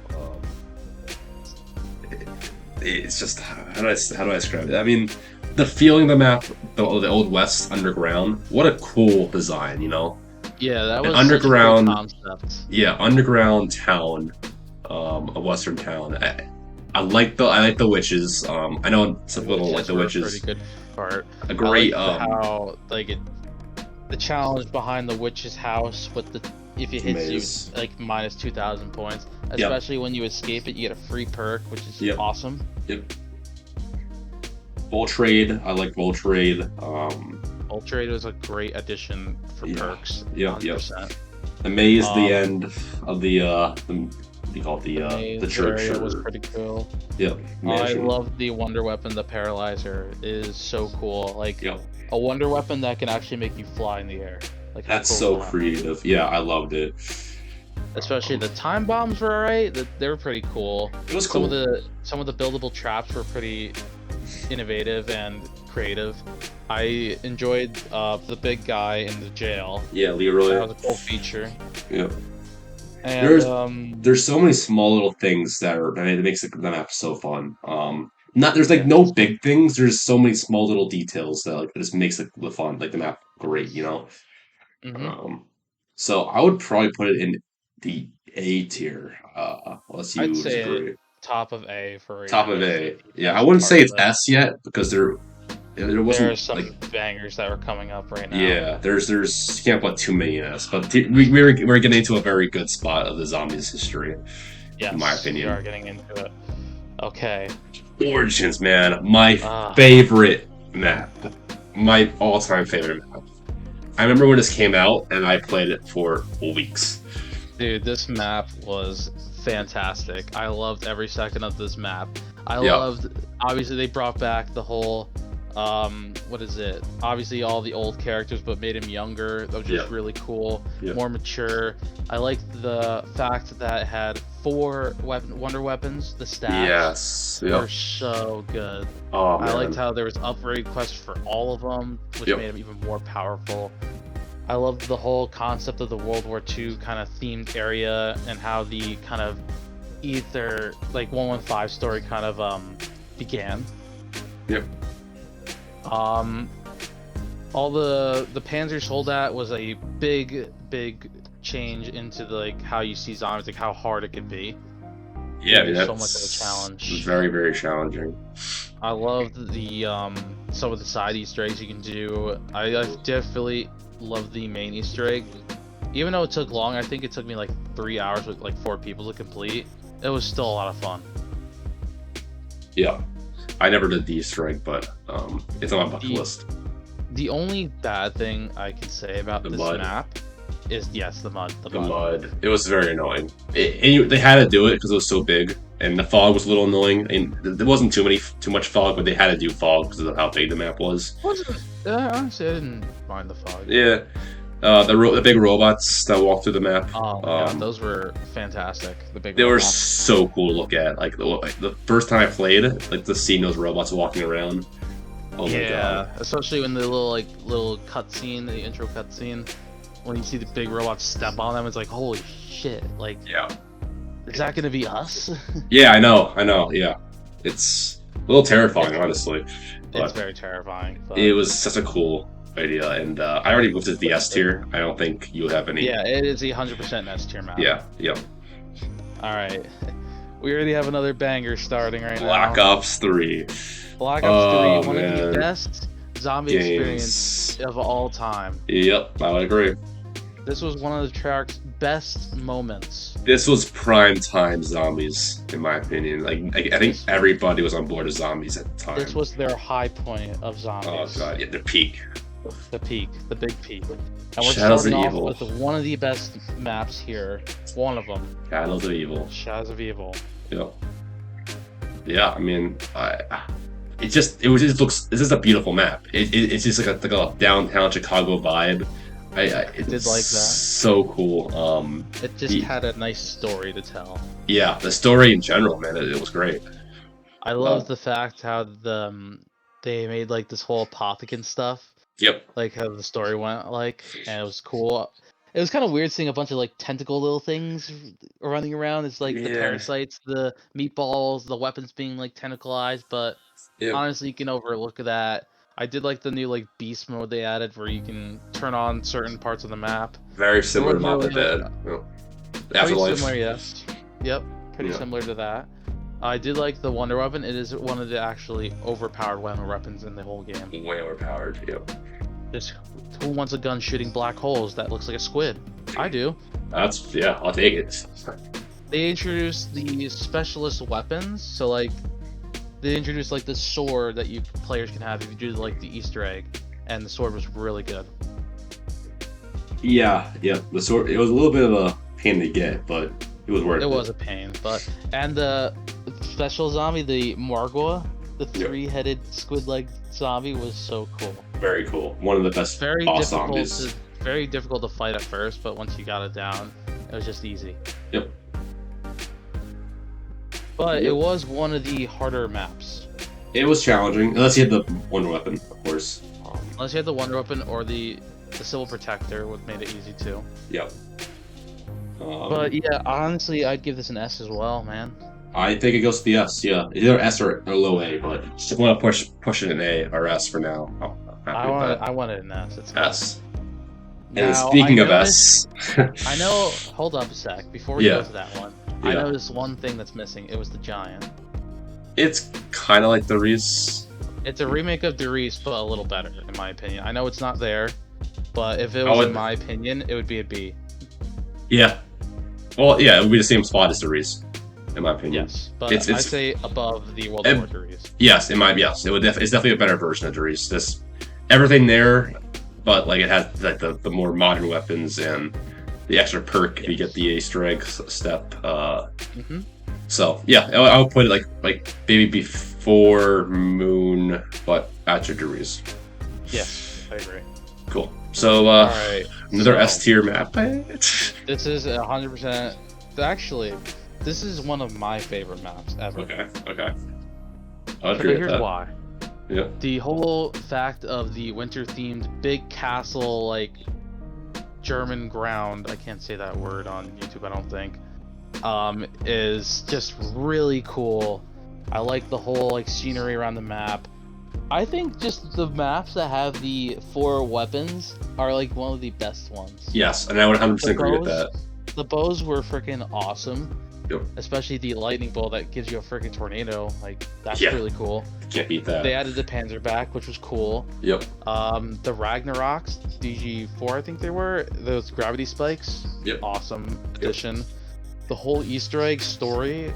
A: It's just how do I describe it? I mean, the feeling of the map, the Old West underground. What a cool design, you know?
B: Yeah, that
A: An
B: was
A: underground-
B: such a cool concept.
A: Yeah, underground town, a western town. I like the witches. I know some people don't like the
B: were a
A: witches.
B: Pretty good part.
A: A great
B: I liked how the challenge behind the witch's house with the if it hits
A: maze.
B: you like minus 2,000 points, especially when you escape it, you get a free perk, which is
A: Yep.
B: awesome.
A: Bolt Trade. I like Bolt Trade.
B: Ultra was a great addition for
A: Yeah.
B: perks.
A: Yeah,
B: 100%.
A: The maze, the
B: Um,
A: end of the what do you call it,
B: the
A: the
B: maze
A: church
B: area was
A: or
B: pretty cool.
A: yeah,
B: I
A: mansion.
B: love the wonder weapon. The paralyzer is so cool. Like
A: Yep.
B: a wonder weapon that can actually make you fly in the air. Like how
A: That's
B: cool is
A: so
B: that?
A: creative. Yeah, I loved it.
B: Especially
A: Um,
B: the time bombs were alright. They were pretty cool.
A: it was cool.
B: Some of the buildable traps were pretty innovative and creative. I enjoyed the big guy in the jail.
A: Yeah,
B: That
A: Leroy.
B: was a cool feature.
A: Yeah.
B: And
A: There's there's so many small little things that makes the map so fun. Not there's like no
B: yes,
A: big things. There's so many small little details that like that just makes the fun, like the map great. You
B: yes.
A: know.
B: Mm-hmm.
A: Um, so I would probably put it in the A tier. Unless
B: I'd
A: you
B: say it
A: disagree.
B: top of A for
A: Top
B: rating
A: of
B: of
A: A.
B: the
A: Yeah, I
B: best
A: wouldn't say
B: parts
A: it's
B: of it.
A: S yet because there
B: There are
A: wasn't like
B: some bangers that are coming up right now.
A: yeah. There's you can't put too many in S, but we're getting into a very good spot of the zombies history, in my
B: Yes, we
A: opinion.
B: are getting into it. Okay.
A: Origins, man, my
B: Ah,
A: favorite map, my all-time favorite map. I remember when this came out and I played it for weeks.
B: dude, this map was fantastic. I loved every second of this map. I
A: Yeah,
B: loved, obviously, they brought back the whole, what is it? Obviously, all the old characters, but made him younger. That was
A: yeah,
B: just really cool,
A: yeah.
B: more mature. I liked the fact that it had four wonder weapons. The stats
A: Yes,
B: were
A: yep.
B: so good.
A: Oh
B: I liked
A: man,
B: how there was upgrade quests for all of them, which
A: yep.
B: made them even more powerful. I loved the whole concept of the World War II kind of themed area and how the kind of ether like 115 story kind of began.
A: Yep.
B: Um all the Panzers Soldat was a big change into like how you see zombies, like how hard it could be.
A: Yeah, I mean,
B: There's so much of a
A: that's
B: challenge.
A: very, very challenging.
B: I loved the some of the side Easter eggs you can do. I definitely love the main Easter egg. Even though it took long, I think it took me like 3 hours with like 4 people to complete. It was still a lot of fun.
A: Yeah, I never did the Easter egg, but it's on my bucket
B: The
A: list.
B: the only bad thing I can say about
A: The
B: this
A: mud,
B: map is yes, the mud, the
A: the
B: mud.
A: mud. It was very annoying. They had to do it because it was so big, and the fog was a little annoying. And there wasn't too much fog, but they had to do fog because of how big the map was.
B: Wasn't honestly, I didn't mind the fog.
A: Yeah, the big robots that walk through the map.
B: Oh my god, those were fantastic. The big
A: They were
B: robots.
A: so cool to look at. Like the first time I played, like the seeing those robots walking around. Oh my
B: Yeah,
A: god.
B: especially when the little cutscene, the intro cutscene, when you see the big robots step on them, it's like holy shit! Like,
A: Yeah.
B: is that gonna be us?
A: Yeah, I know. Yeah, it's a little terrifying, honestly,
B: It's
A: but
B: very terrifying,
A: it
B: but
A: was such a cool idea. And I already moved it to the S tier. I don't think you have any.
B: yeah, it is a 100% S tier map.
A: Yeah, yeah.
B: All right, we already have another banger starting right
A: Black
B: now.
A: Ops 3.
B: Black Ops
A: Oh
B: 3, one of the
A: man,
B: best zombie experience
A: games.
B: of all time.
A: Yep, I would agree.
B: This was one of the Treyarch's best moments.
A: This was prime time zombies, in my opinion. I think
B: This
A: everybody was on board of zombies at the
B: this
A: time.
B: was their high point of
A: Oh
B: zombies.
A: god, yeah, the peak.
B: The peak, the big peak. And we're
A: Shadows of
B: starting off
A: Evil.
B: with one of the best maps here. One of them,
A: Shadows of Evil.
B: Shadows of Evil.
A: Yep. Yeah, I mean, it just looks. This is a beautiful map. It's just like a downtown Chicago vibe.
B: I did
A: It's
B: like that.
A: so cool.
B: It just
A: the,
B: had a nice story to tell.
A: yeah, the story in general, man, it was great.
B: I
A: Uh,
B: love the fact how they made like this whole apothecant stuff,
A: yep.
B: like how the story went like, and it was cool. It was kind of weird seeing a bunch of like tentacle little things running around. It's like the
A: Yeah.
B: parasites, the meatballs, the weapons being like tentacleized, but
A: Yep.
B: honestly, you can overlook that. I did like the new like beast mode they added where you can turn on certain parts of the map.
A: Very
B: There
A: similar to
B: wasn't
A: Mob the
B: really like
A: Dead. Yep.
B: pretty
A: Afterlife.
B: similar, yes. Yep, pretty
A: Yeah.
B: similar to that. I did like the Wonder Weapon. It is one of the actually overpowered weapons in the whole game.
A: Way overpowered. Yep.
B: Just who wants a gun shooting black holes that looks like a squid? I do.
A: I'll take it.
B: They introduced the specialist weapons, so like they introduced like this sword that you players can have if you do like the Easter egg, and the sword was really good.
A: Yeah, yeah. The sword. It was a little bit of a pain to get, but it was worth
B: It
A: it.
B: was a pain, but and the special zombie, the Margwa, the
A: Yep.
B: three-headed squid-like zombie, was so cool.
A: Very cool. One of the best
B: Very
A: boss
B: difficult
A: zombies.
B: to very difficult to fight at first, but once you got it down, it was just easy.
A: Yep.
B: But it
A: Yep.
B: was one of the harder maps.
A: It was challenging, unless you had the wonder weapon, of course.
B: Unless you had the Wonder Weapon or the Civil Protector, which made it easy too.
A: Yep.
B: But yeah, honestly, I'd give this an S as well, man.
A: I think it goes to the S. Yeah, either S or low A, but just want to push it an A or S for now. I'm happy with that.
B: I wanted an S. It's
A: S. And
B: Now,
A: speaking of S,
B: I know. Hold up a sec. Before we
A: Yeah.
B: go to that one, I
A: Yeah.
B: noticed one thing that's missing. It was the giant.
A: it's kind of like the Reese.
B: It's a remake of Derice, but a little better, in my opinion. I know it's not there, but if it
A: Oh,
B: was,
A: it-
B: in my opinion, it would be a B.
A: Yeah. Well, yeah, it would be the same spot as the Reese, in my opinion.
B: Yes, but
A: It's-
B: I'd say above the World
A: it-
B: War Derice.
A: Yes, yes. It would. It's definitely a better version of Derice. This everything there, but like it has like the more modern weapons and the extra perk if you get the Easter egg step.
B: hmm
A: So yeah, I would put it like maybe before Moon, but after Derice.
B: Yes, I agree.
A: Cool. So
B: All right,
A: another
B: so
A: S tier map.
B: This is 100%. Actually, this is one of my favorite maps ever.
A: Okay. I'll
B: So
A: agree with
B: here's
A: that.
B: why.
A: Yeah.
B: The whole fact of the winter-themed big castle, like German ground, I can't say that word on YouTube, I don't think, is just really cool. I like the whole like scenery around the map. I think just the maps that have the 4 weapons are like one of the best ones.
A: Yes, and I would 100%
B: The
A: agree with
B: bows-
A: that.
B: The bows were freaking awesome.
A: Yep.
B: Especially the lightning bolt that gives you a freaking tornado. Like, that's
A: Yeah.
B: really cool.
A: Can't beat that.
B: They added the Panzer back, which was cool.
A: Yep.
B: The Ragnaroks, DG4, I think they were, those gravity spikes.
A: Yep.
B: Awesome addition. The whole Easter egg story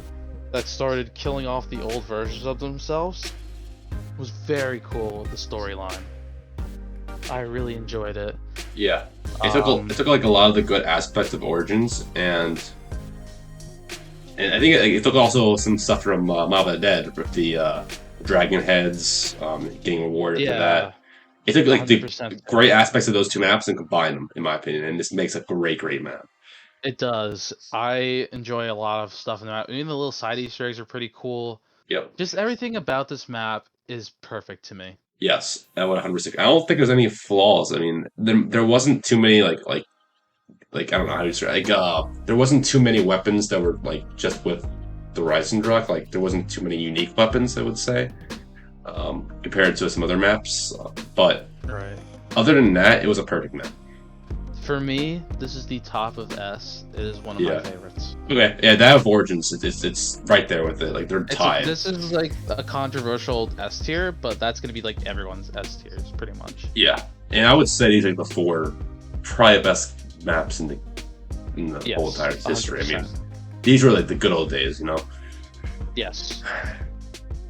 B: that started killing off the old versions of themselves was very cool. The storyline, I really enjoyed it.
A: Yeah. It took like a lot of the good aspects of Origins and I think it took also some stuff from Mob of the Dead with the dragon heads, getting rewarded for that. It took like the
B: 100%.
A: great aspects of those two maps and combined them, in my opinion, and this makes a great map.
B: It does. I enjoy a lot of stuff in the map. Even the little side Easter eggs are pretty cool.
A: Yep.
B: Just everything about this map is perfect to me.
A: Yes, that would 100%. I don't think there's any flaws. I mean, there wasn't too many like I don't know how to describe there wasn't too many weapons that were like just with the Reisendruck. Like there wasn't too many unique weapons, I would say, compared to some other maps. But
B: Right.
A: other than that, it was a perfect map.
B: For me, this is the top of S. It is one of
A: Yeah.
B: my favorites.
A: Okay, yeah, that of Origins, it's right there with it. Like they're
B: It's
A: tied.
B: this is like a controversial S tier, but that's gonna be like everyone's S tiers, pretty much.
A: Yeah, and I would say these are the 4 probably best maps in the
B: Yes,
A: whole entire history. I mean,
B: 100%.
A: these were like the good old days, you know.
B: Yes.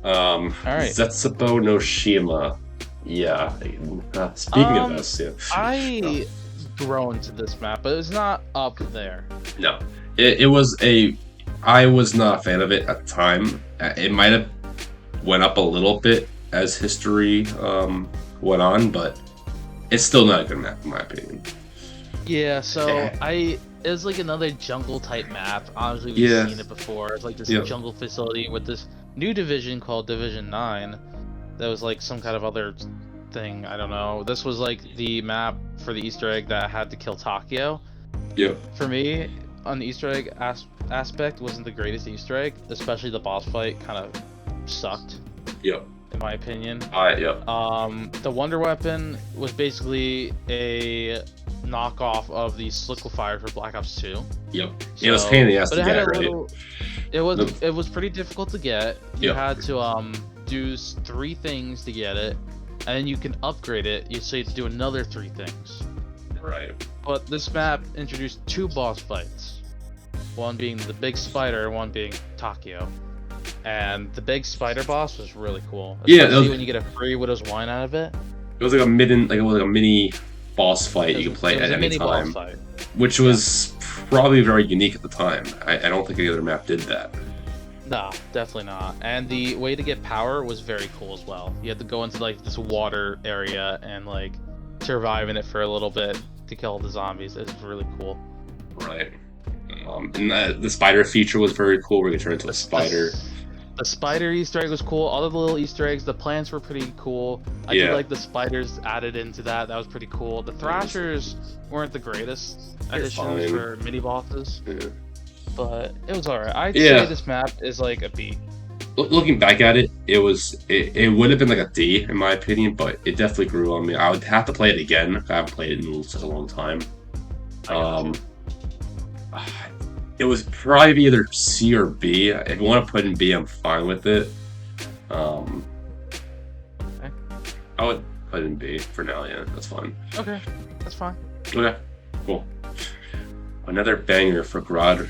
A: All
B: right.
A: Zetsubo no Shima. Yeah. Speaking of this, yeah.
B: I grown to this map, but it's not up there.
A: No, it was a. I was not a fan of it at the time. It might have went up a little bit as history went on, but it's still not a good map in my opinion.
B: Yeah, so
A: Yeah.
B: it was like another jungle type map. Obviously, we've
A: Yeah.
B: seen it before. It's like this
A: Yeah.
B: jungle facility with this new division called Division 9. That was like some kind of other thing. I don't know. This was like the map for the Easter egg that had to kill Takio.
A: Yep.
B: For me, on the Easter egg aspect, wasn't the greatest Easter egg. Especially the boss fight kind of sucked,
A: Yep.
B: in my opinion.
A: Yep.
B: The Wonder Weapon was basically a knockoff of the Sliquifier for Black Ops 2.
A: Yep. It was a pain in the ass
B: but
A: to
B: it had
A: get,
B: a
A: right?
B: little. It was
A: The-
B: it was pretty difficult to get. You
A: Yep.
B: had to do 3 things to get it, and then you can upgrade it. You say to do another 3 things.
A: Right.
B: But this map introduced 2 boss fights. One being the big spider, one being Takio. And the big spider boss was really cool.
A: Yeah,
B: Especially
A: those-
B: when you get a free Widow's Wine out of it.
A: It was like a mini boss fight you can play
B: It was
A: at
B: a
A: any
B: mini boss
A: time,
B: fight.
A: which was probably very unique at the time. I don't think any other map did that.
B: No, definitely not. And the way to get power was very cool as well. You had to go into like this water area and like survive in it for a little bit to kill the zombies. It's really cool.
A: Right. And the spider feature was very cool, where you turn into a spider.
B: The spider Easter egg was cool. All of the little Easter eggs, the plants were pretty cool. I did like the spiders added into that. That was pretty cool. The thrashers weren't the greatest additions for mini bosses, but it was alright. I'd say this map is like a B.
A: Looking back at it, it would have been like a D in my opinion, but it definitely grew on me. I would have to play it again. I haven't played it in such a long time. It was probably either C or B. If you want to put in B, I'm fine with it. Okay. I would put it in B for now. Yeah, that's fine.
B: Okay, that's fine.
A: Okay, cool. Another banger for Grodd.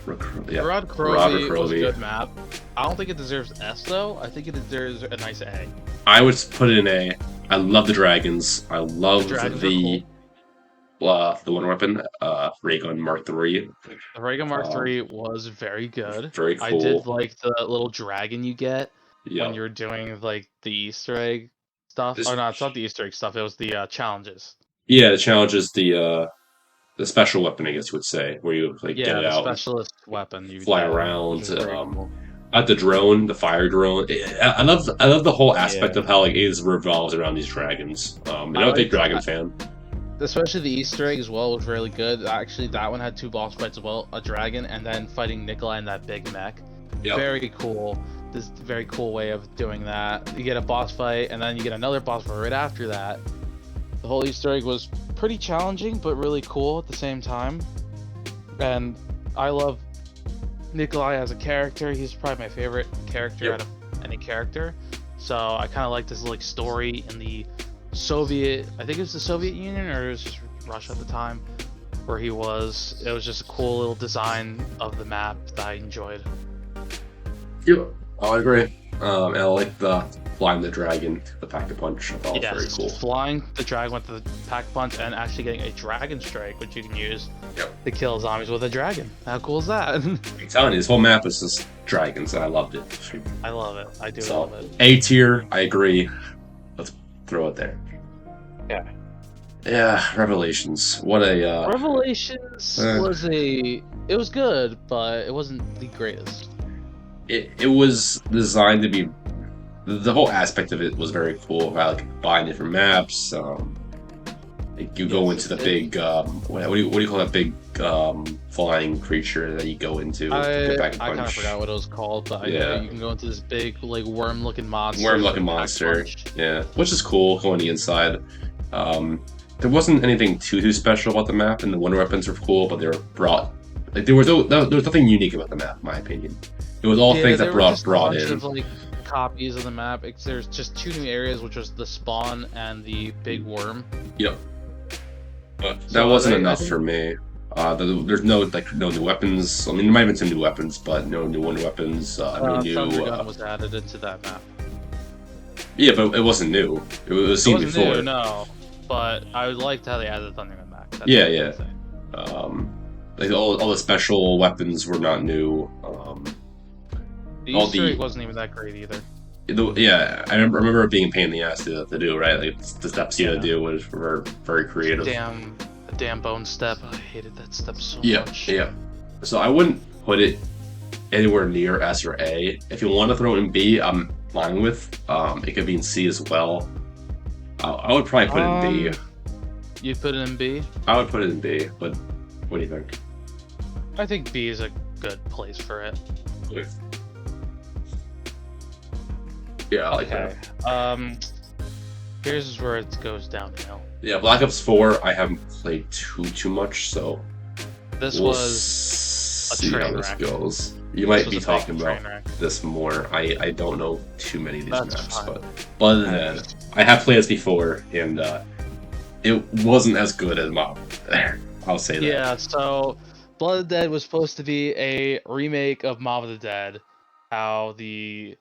B: Grodd Krovi was a good map. I don't think it deserves S though. I think it deserves a nice A.
A: I would put it in A. I love the dragons. I love the one weapon, ray gun Mark III.
B: The ray gun Mark III was very good.
A: Very cool.
B: I did like the little dragon you get when you're doing like the Easter egg stuff. Oh no, it's not the Easter egg stuff. It was the challenges.
A: Yeah, the challenges, the special weapon, I guess you would say, where you like get it out,
B: specialist weapon. You
A: fly around. At the drone, the fire drone. I love the whole aspect of how like it revolves around these dragons. I'm a big dragon fan.
B: Especially the Easter egg as well was really good. Actually, that one had two boss fights as well, a dragon and then fighting Nikolai in that big mech. Yep. Very cool. This very cool way of doing that. You get a boss fight and then you get another boss fight right after that. The whole Easter egg was pretty challenging but really cool at the same time. And I love Nikolai as a character. He's probably my favorite character out of any character. So I kind of like this like story in the Soviet, I think it was the Soviet Union or it was just Russia at the time, where he was. It was just a cool little design of the map that I enjoyed.
A: Yep, I agree. And I like the flying the dragon, the pack-a-punch. I thought was very cool.
B: Flying the dragon with the pack-a-punch and actually getting a dragon strike, which you can use to kill zombies with a dragon. How cool is that?
A: I'm telling you, this whole map is just dragons, and I loved it.
B: I love it. I do love it.
A: A tier, I agree. Let's throw it there. Yeah, Revelations. What a
B: Revelations was it was good, but it wasn't the greatest.
A: It was designed to be, the whole aspect of it was very cool. About like buying different maps. Like you go into the big what do you call that big flying creature that you go into?
B: I kind of forgot what it was called, but I know you can go into this big like worm-looking monster.
A: Yeah, which is cool going the inside. There wasn't anything too special about the map, and the wonder weapons were cool, but they were brought. Like there was nothing unique about the map, in my opinion. It was all things that brought in.
B: Of, like, copies of the map. There's just two new areas, which was the spawn and the big worm.
A: Yep. But that wasn't enough for me. There's no new weapons. I mean, there might have been some new weapons, but no new wonder weapons. No new.
B: Thunder gun was added into that map.
A: Yeah, but it wasn't new. It was seen before.
B: New, no, but I liked how they added the thunder gun back.
A: That's like all the special weapons were not new.
B: The Easter egg wasn't even that great either.
A: Yeah, I remember it being a pain in the ass to do, right? Like the steps you had to do were very creative.
B: The damn bone step. I hated that step so much.
A: Yeah. So I wouldn't put it anywhere near S or A. If you want to throw it in B, I'm fine with. It could be in C as well. I would probably put it in B.
B: You'd put it in B?
A: I would put it in B, but what do you think?
B: I think B is a good place for it.
A: Okay. Yeah, I like that.
B: Here's where it goes downhill.
A: Yeah, Black Ops 4 I haven't played too much, so
B: this was a train wreck.
A: Goes. You might be talking about this more. I don't know too many of these maps, but other than that, I have played this before, and it wasn't as good as Mob. I'll say that.
B: Yeah, so Blood of the Dead was supposed to be a remake of Mob of the Dead. How the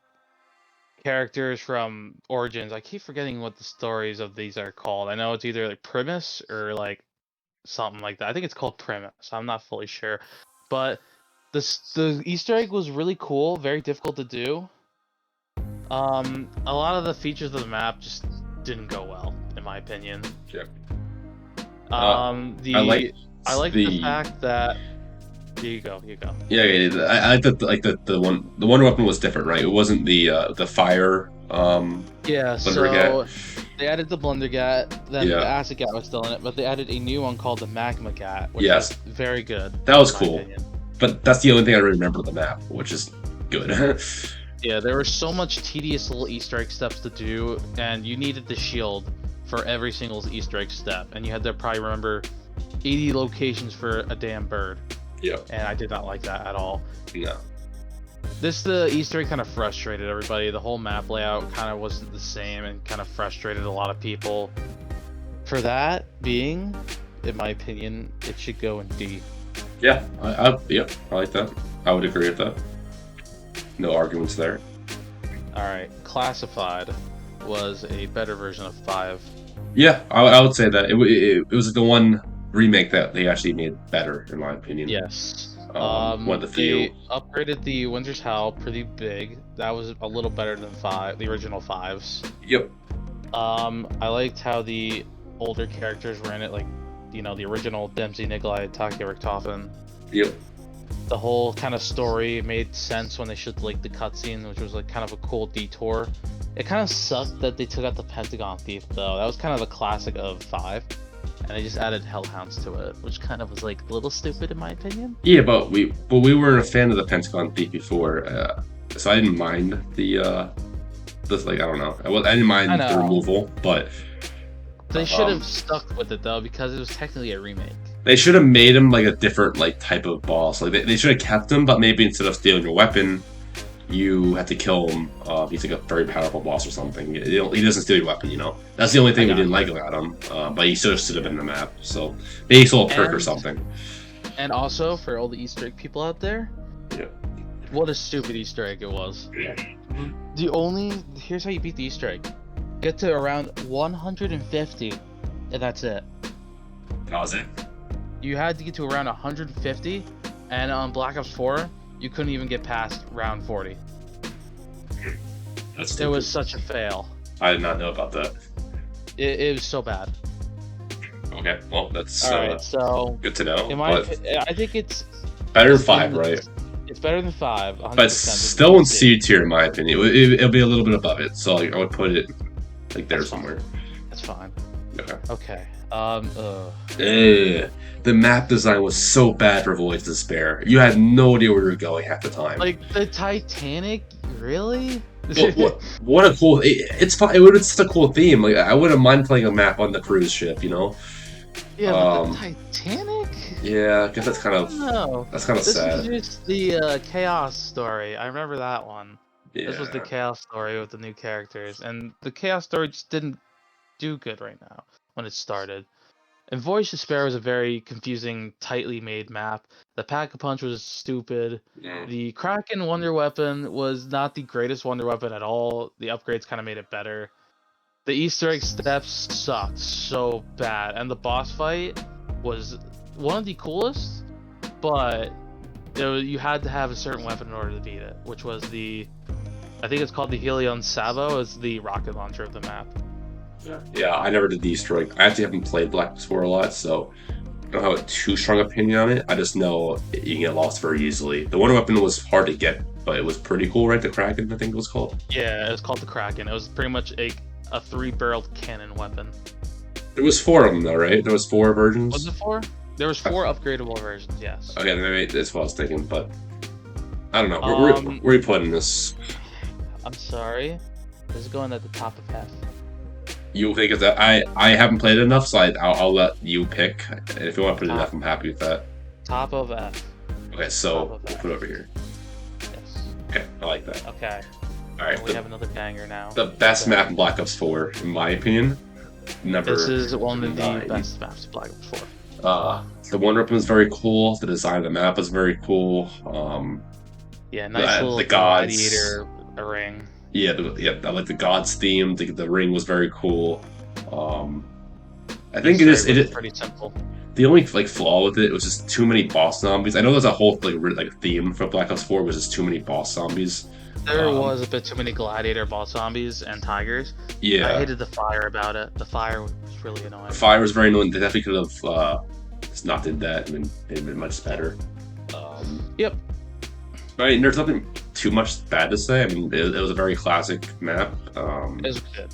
B: characters from Origins. I keep forgetting what the stories of these are called. I know it's either like Premise or like something like that. I think it's called Premise. I'm not fully sure, but the Easter egg was really cool. Very difficult to do. A lot of the features of the map just didn't go well, in my opinion.
A: Yeah.
B: I like the fact that you go.
A: Yeah, I like that. Like the one weapon was different, right? It wasn't the fire.
B: Yeah,
A: Blundergat.
B: so they added the Blundergat, then the Acid Gat was still in it, but they added a new one called the Magma Gat, which was very good.
A: That was cool. But that's the only thing I remember of the map, which is good.
B: Yeah, there were so much tedious little Easter egg steps to do, and you needed the shield for every single Easter egg step, and you had to probably remember 80 locations for a damn bird.
A: Yeah.
B: And I did not like that at all.
A: No.
B: The Easter egg kind of frustrated everybody. The whole map layout kind of wasn't the same and kind of frustrated a lot of people. For that being, in my opinion, it should go in D.
A: Yeah, I like that. I would agree with that. No arguments there.
B: Alright, Classified was a better version of 5.
A: Yeah, I would say that. It was the one remake that they actually made better, in my opinion.
B: Yes.
A: One of the few.
B: They upgraded the Winter's Howl pretty big. That was a little better than the original 5s.
A: Yep.
B: I liked how the older characters were in it, like, the original Dempsey, Nikolai, Taki, Richtofen.
A: Yep.
B: The whole kind of story made sense when they showed like the cutscene, which was like kind of a cool detour. It kind of sucked that they took out the Pentagon Thief though. That was kind of a classic of 5, and they just added Hellhounds to it, which kind of was like a little stupid in my opinion.
A: Yeah, but we weren't a fan of the Pentagon Thief before, so I didn't mind the like I don't know. I didn't mind the removal, but
B: they should have stuck with it though because it was technically a remake.
A: They should have made him like a different like type of boss. Like they should have kept him, but maybe instead of stealing your weapon, you have to kill him. He's like a very powerful boss or something. He doesn't steal your weapon, That's the only thing we didn't like about him. But he should have been in the map. So maybe he stole a perk or something.
B: And also for all the Easter egg people out there,
A: yeah,
B: what a stupid Easter egg it was.
A: Yeah.
B: Here's how you beat the Easter egg: get to around 150, and that's it.
A: That was it.
B: You had to get to around 150, and on Black Ops 4, you couldn't even get past round 40.
A: That's stupid.
B: It was such a fail.
A: I did not know about that.
B: It was so bad.
A: Okay, well that's
B: Alright, so
A: good to know.
B: I think it's
A: better than 5, right?
B: It's better than 5. 100%.
A: But still in C tier, in my opinion. It'll be a little bit above it, so I would put it like there somewhere.
B: That's fine.
A: Okay. The map design was so bad for Void's Despair. You had no idea where you were going half the time.
B: Like the Titanic, really?
A: What a cool! It's fun. It would have such a cool theme. Like I wouldn't mind playing a map on the cruise ship,
B: Yeah, but the Titanic.
A: Yeah, because that's kind of sad.
B: This is just the Chaos story. I remember that one.
A: Yeah.
B: This was the Chaos story with the new characters, and the Chaos story just didn't do good right now when it started. And Voyage to Despair was a very confusing, tightly made map. The Pack-a-Punch was stupid.
A: Yeah.
B: The Kraken Wonder Weapon was not the greatest Wonder Weapon at all. The upgrades kind of made it better. The Easter egg steps sucked so bad. And the boss fight was one of the coolest, but you had to have a certain weapon in order to beat it, which was I think it's called the Helion Sabo, is the rocket launcher of the map.
A: Yeah, I never did the Easter egg. I actually haven't played Black Ops 4 a lot, so I don't have a too strong opinion on it. I just know you can get lost very easily. The Wonder Weapon was hard to get, but it was pretty cool, right? The Kraken, I think it was called.
B: Yeah, it was called the Kraken. It was pretty much a 3-barreled cannon weapon.
A: There was 4 of them, though, right? There was 4 versions.
B: Was it 4? There was 4 upgradable versions. Yes.
A: Okay, maybe that's what I was thinking, but I don't know. Where are you putting this?
B: I'm sorry. This is going at the top of F.
A: You think that I haven't played it enough, so I'll let you pick. And if you want to put it in F, I'm happy with that.
B: Top of F.
A: Okay, so we'll put it over here.
B: Yes.
A: Okay, I like that.
B: Okay.
A: All right.
B: We have another banger now.
A: The best map in Black Ops 4, in my opinion.
B: This is one of the best maps in Black Ops 4.
A: The Wonder Weapon was very cool. The design of the map was very cool.
B: Yeah, nice little
A: the gods.
B: gladiator ring.
A: I like the gods theme. The ring was very cool. Um, I think
B: Easter egg
A: it
B: was
A: is
B: pretty simple.
A: the only like flaw with it was just too many boss zombies. I know there's a whole like theme for Black Ops 4 was just too many boss zombies.
B: There
A: Um,
B: was a bit too many gladiator boss zombies and tigers. I
A: yeah,
B: hated the fire about it. The fire was really annoying.
A: fire was very annoying. They definitely could have just not did that and it'd been much
B: Yeah.
A: better. Um,
B: Yep.
A: I mean, there's nothing too much bad to say. I mean, it was a very classic map.
B: It was good.
A: It was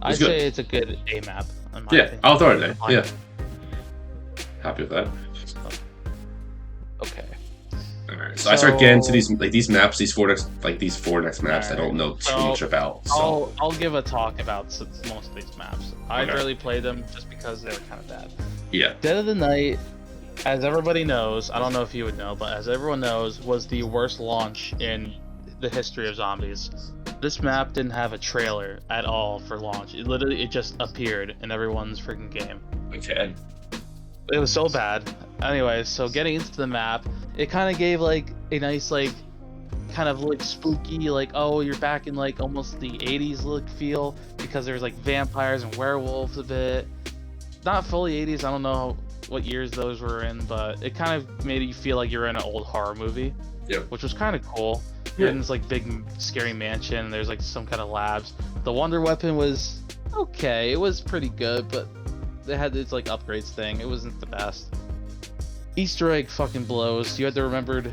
B: I'd
A: good.
B: say it's a good A map, in my
A: Yeah,
B: opinion.
A: I'll throw it in.
B: Fine.
A: Yeah, happy with that.
B: Okay.
A: All right, so I start getting to
B: So,
A: these maps, these four next maps. I don't
B: alright.
A: know too
B: So
A: much about. So
B: I'll give a talk about most of these maps. I
A: okay,
B: rarely play them just because they were kind of bad.
A: yeah,
B: Dead of the Night, as everybody knows, I don't know if you would know, but as everyone knows, was the worst launch in the history of zombies. This map didn't have a trailer at all for launch. It just appeared in everyone's freaking game.
A: okay,
B: It was so bad. Anyways, so getting into the map, it kind of gave like a nice like kind of like spooky like, oh, you're back in like almost the 80s look feel because there's like vampires and werewolves a bit. Not fully 80s. I don't know what years those were in, but it kind of made you feel like you're in an old horror movie,
A: Yep.
B: which was kind of cool.
A: Yeah.
B: You're in this like big scary mansion. There's like some kind of labs. The wonder weapon was okay. It was pretty good, but they had this like upgrades thing. It wasn't the best. Easter egg fucking blows. You had to remember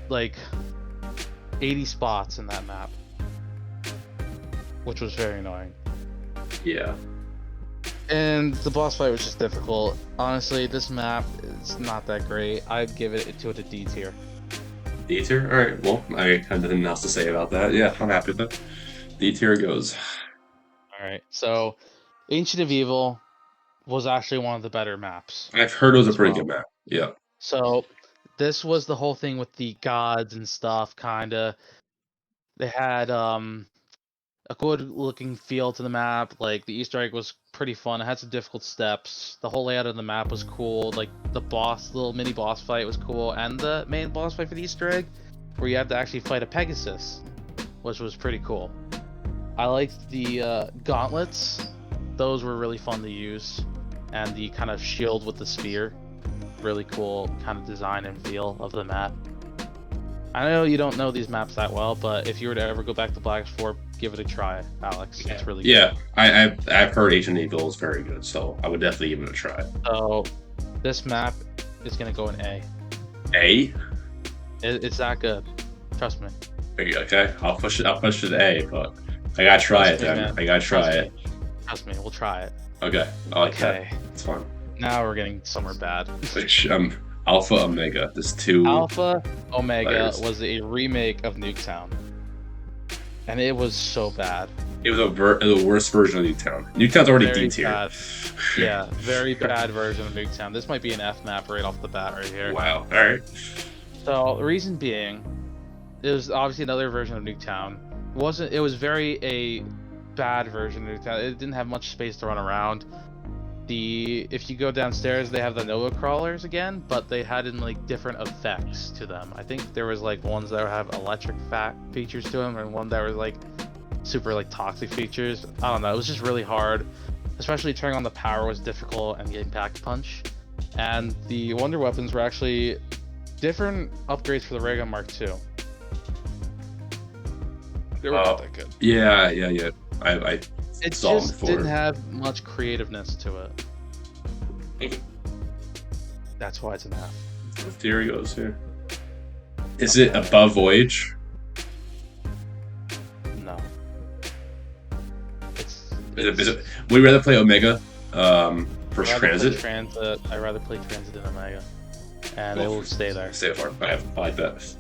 B: like 80 spots in that map, which was very annoying.
A: yeah.
B: And the boss fight was just difficult. Honestly, this map is not that great. I'd give it to a D tier.
A: D tier. All right. Well, I have nothing else to say about that. Yeah, I'm happy with that. D tier goes.
B: All right. So, Ancient of Evil was actually one of the better maps
A: I've heard it was a
B: as
A: pretty
B: well.
A: good map. Yeah.
B: So, this was the whole thing with the gods and stuff, kinda. They had a good looking feel to the map. Like the Easter egg was pretty fun. It had some difficult steps. The whole layout of the map was cool. Like the little mini boss fight was cool, and the main boss fight for the Easter egg, where you have to actually fight a Pegasus, which was pretty cool. I liked the gauntlets; those were really fun to use, and the kind of shield with the spear, really cool kind of design and feel of the map. I know you don't know these maps that well, but if you were to ever go back to Black Ops 4, give it a try, Alex. It's really good.
A: Yeah. I've heard Ancient Evil is very good, so I would definitely give it a try.
B: So this map is gonna go in A.
A: A.
B: It's that good. Trust me.
A: Okay. I'll push it. I'll push it to A, but I gotta try it
B: Trust me,
A: then.
B: man.
A: I gotta try
B: Trust
A: it.
B: me. Trust me, we'll try it.
A: Okay. I like that.
B: Okay.
A: It's fun.
B: Now we're getting somewhere bad.
A: Which Alpha Omega. There's two.
B: Alpha Omega
A: players.
B: was a remake of Nuketown. And it was so bad.
A: It was the worst version of Nuketown. Nuketown's already
B: Very
A: D tier.
B: bad. Yeah, very bad version of Nuketown. This might be an F map right off the bat right here.
A: Wow. All right.
B: So the reason being, it was obviously another version of Nuketown. It was very a bad version of Nuketown. It didn't have much space to run around. If you go downstairs, they have the Nova crawlers again, but they had in like different effects to them. I think there was like ones that have electric features to them, and one that was like super like toxic features. I don't know. It was just really hard, especially turning on the power was difficult and getting pack punch. And the wonder weapons were actually different upgrades for the ray gun Mark II. They were not that good.
A: Yeah. I
B: It
A: saw them
B: just
A: before.
B: didn't have much creativeness to it.
A: Okay.
B: That's why it's an F.
A: What theory goes here? Is it above Voyage?
B: No.
A: Is it? Would you rather play Omega for Transit?
B: I'd rather play Transit than Omega. And it will stay there.
A: Stay far. I like that.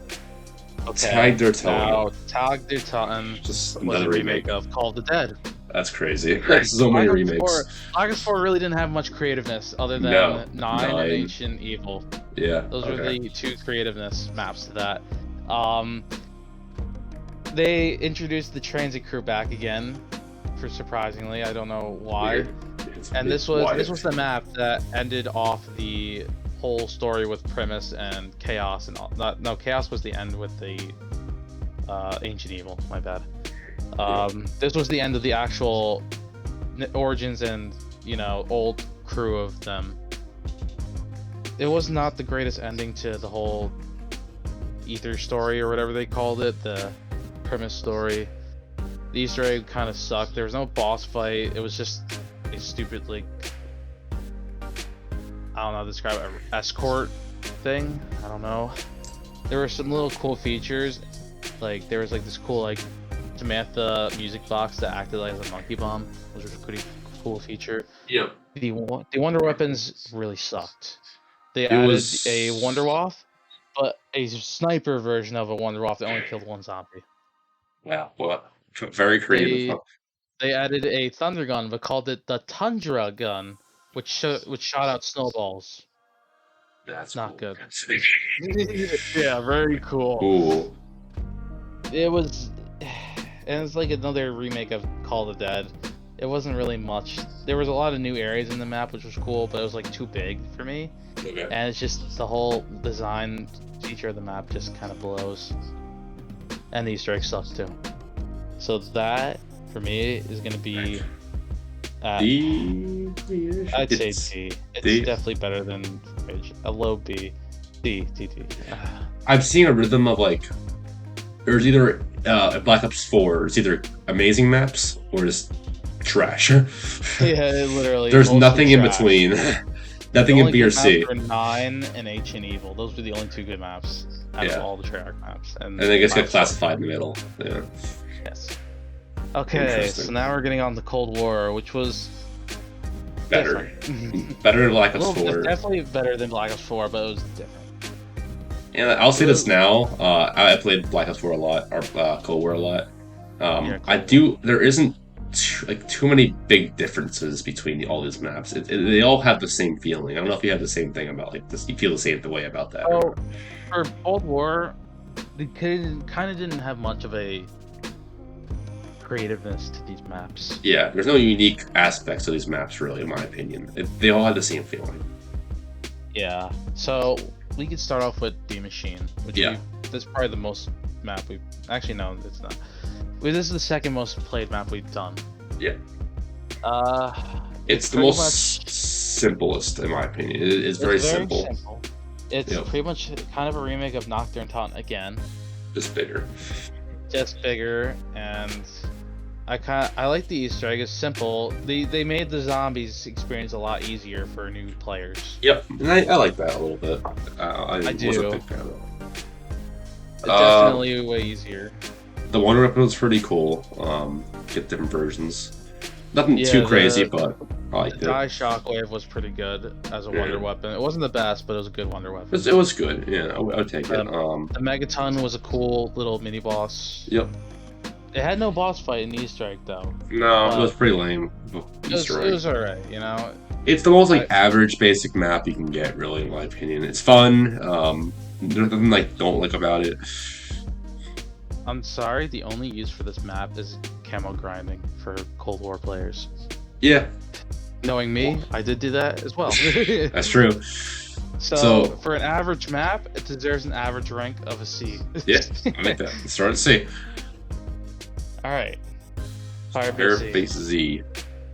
B: Okay.
A: Tag der Toten.
B: Now, Tag der Toten
A: Just
B: was
A: another
B: a remake
A: remake.
B: of Call of the Dead.
A: That's crazy. So many remakes.
B: Black Ops 4 really didn't have much creativeness other than
A: No,
B: 9 and
A: Nine.
B: Ancient Evil.
A: Yeah.
B: Those were
A: okay.
B: the two creativeness maps to that. They introduced the transit crew back again, for surprisingly, I don't know why.
A: Weird.
B: And this was the map that ended off the whole story with Primus and Chaos and all. No, Chaos was the end with the Ancient Evil. My bad. This was the end of the actual origins and, you know, old crew of them. It was not the greatest ending to the whole Ether story or whatever they called it, the premise story. The Easter egg kind of sucked. There was no boss fight. It was just a stupid, like, I don't know how to describe it, escort thing. I don't know. There were some little cool features. Like, there was like this cool, like, Samantha music box that acted like a monkey bomb, which was a pretty cool feature.
A: Yep.
B: The wonder weapons really sucked. They
A: It
B: added
A: was
B: a Wonder Waff, but a sniper version of a Wonder Waff that only killed one zombie.
A: wow. Well, very creative. Huh?
B: They added a thunder gun, but called it the Tundra gun, which shot out snowballs.
A: That's
B: Not
A: cool.
B: good. Yeah, very cool.
A: Cool.
B: It was, and it's like another remake of Call of the Dead. It wasn't really much. There was a lot of new areas in the map, which was cool, but it was like too big for me.
A: Okay.
B: And it's just the whole design feature of the map just kind of blows. And the Easter eggs suck too. So that, for me, is going to be at, I'd say D. It's definitely better than Ridge. A low B. D.
A: I've seen a rhythm of like, there's either Black Ops 4, it's either amazing maps or just trash.
B: Yeah, literally.
A: There's nothing in
B: trash.
A: between. Nothing in B or C.
B: 9 and Ancient Evil. Those were the only two good maps out of all the Treyarch maps. And
A: they just get classified in the middle. Yeah.
B: Yes. Okay, so now we're getting on to Cold War, which was
A: better. Better than Black Ops 4.
B: Definitely better than Black Ops 4, but it was different.
A: And I'll say this now. I played Black Ops 4 a lot, or Cold War a lot. There isn't too many big differences between all these maps. They all have the same feeling. I don't know if you have the same thing about like this. You feel the same way about that.
B: Oh, for Cold War, they kind of didn't have much of a creativeness to these maps.
A: Yeah, there's no unique aspects to these maps, really, in my opinion. They all have the same feeling.
B: Yeah. So we could start off with D Machine, which that's probably the most map we've. Actually, no, it's not. This is the second most played map we've done.
A: Yeah. It's the most simplest, in my opinion. It's very simple.
B: It's pretty much kind of a remake of Nocturne Taunt again.
A: Just bigger.
B: Just bigger, and I like the Easter egg. It's simple. They made the zombies experience a lot easier for new players.
A: Yep, and I like that a little bit. I
B: do.
A: wasn't a big fan of it.
B: Definitely way easier.
A: The Wonder Weapon was pretty cool. Get different versions. Nothing too crazy, but I liked it.
B: The Die Shockwave was pretty good as a Wonder Weapon. It wasn't the best, but it was a good Wonder Weapon.
A: It was good. Yeah, I would take it.
B: The Megaton was a cool little mini boss.
A: Yep.
B: It had no boss fight in the Easter egg though.
A: No, it was pretty lame.
B: It was alright, you know.
A: It's the most average basic map you can get, really, in my opinion. It's fun. There's nothing don't like about it.
B: I'm sorry, the only use for this map is camo grinding for Cold War players.
A: Yeah.
B: Knowing me, I did do that as well.
A: That's true.
B: So for an average map, it deserves an average rank of a C.
A: Yeah, I like that. Let's start at C.
B: Alright.
A: Firebase Z.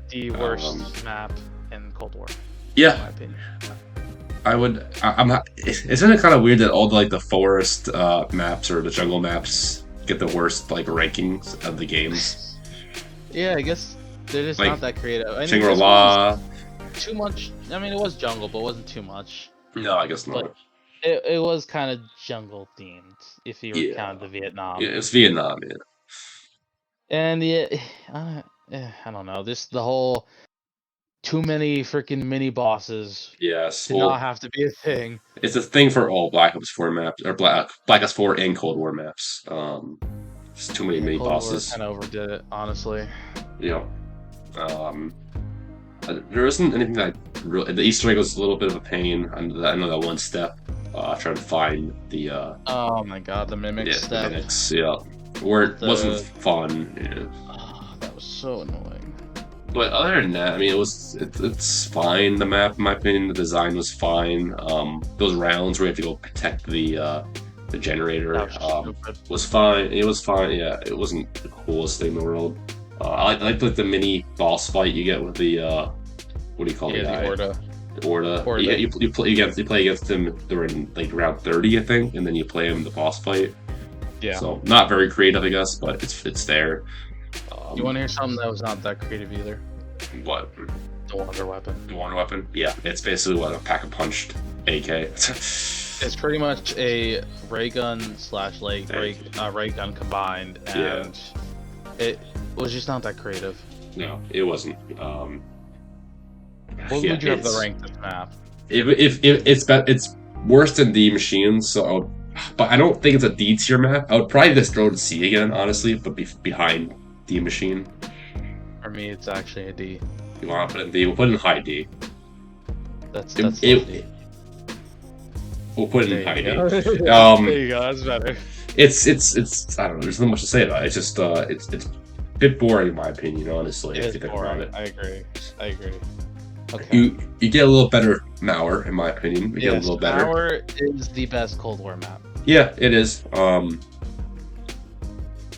B: The worst map in Cold War.
A: Yeah.
B: In my opinion.
A: Isn't it kind of weird that all the forest maps or the jungle maps get the worst rankings of the games?
B: Yeah, I guess they're just not that creative.
A: Shangri-La.
B: Too much. I mean, it was jungle, but it wasn't too much.
A: No, I guess not.
B: But it was kind of jungle themed, if you were counting the Vietnam.
A: Yeah, it's Vietnam, yeah.
B: And I don't know. The whole too many freaking mini bosses.
A: Yes,
B: did not have to be a thing.
A: It's a thing for all Black Ops 4 maps, or Black Ops 4 and Cold War maps. It's too many mini bosses.
B: Kind of overdid it, honestly.
A: Yeah. There isn't anything that really. The Easter egg was a little bit of a pain. I know that one step. Trying to find the.
B: Oh my god, the mimic step.
A: The mimics, wasn't fun. Yeah.
B: Oh, that was so annoying.
A: But other than that, I mean, it's fine. The map, in my opinion, the design was fine. Those rounds where you have to go protect the the generator,
B: That was stupid.
A: was fine. It was fine. Yeah, it wasn't the coolest thing in the world. I like the mini boss fight you get with the what do you call the
B: Yeah,
A: guy?
B: the Orda.
A: Orda.
B: Orda.
A: You play against him during like round 30, I think, and then you play him in the boss fight.
B: Yeah.
A: So not very creative, I guess, but it's there.
B: You want to hear something that was not that creative either?
A: What?
B: The wonder weapon.
A: The wonder weapon? Yeah, it's basically what a pack of punched AK.
B: It's pretty much a ray gun slash like ray gun combined, and it was just not that creative.
A: No, it wasn't.
B: What would you have the rank this map?
A: If it's worse than D machines, so but I don't think it's a D tier map. I would probably just throw it to C again, honestly, but behind D machine.
B: For me, it's actually a D.
A: You want to put it in D? We'll put it in high D.
B: That's
A: D. We'll put it in high D.
B: There you go. That's better.
A: It's I don't know. There's not much to say about it. It's just it's a bit boring in my opinion, honestly. If you think about it.
B: I agree. Okay.
A: You get a little better Mauer, in my opinion. You get a little better.
B: Mauer is the best Cold War map.
A: Yeah, it is.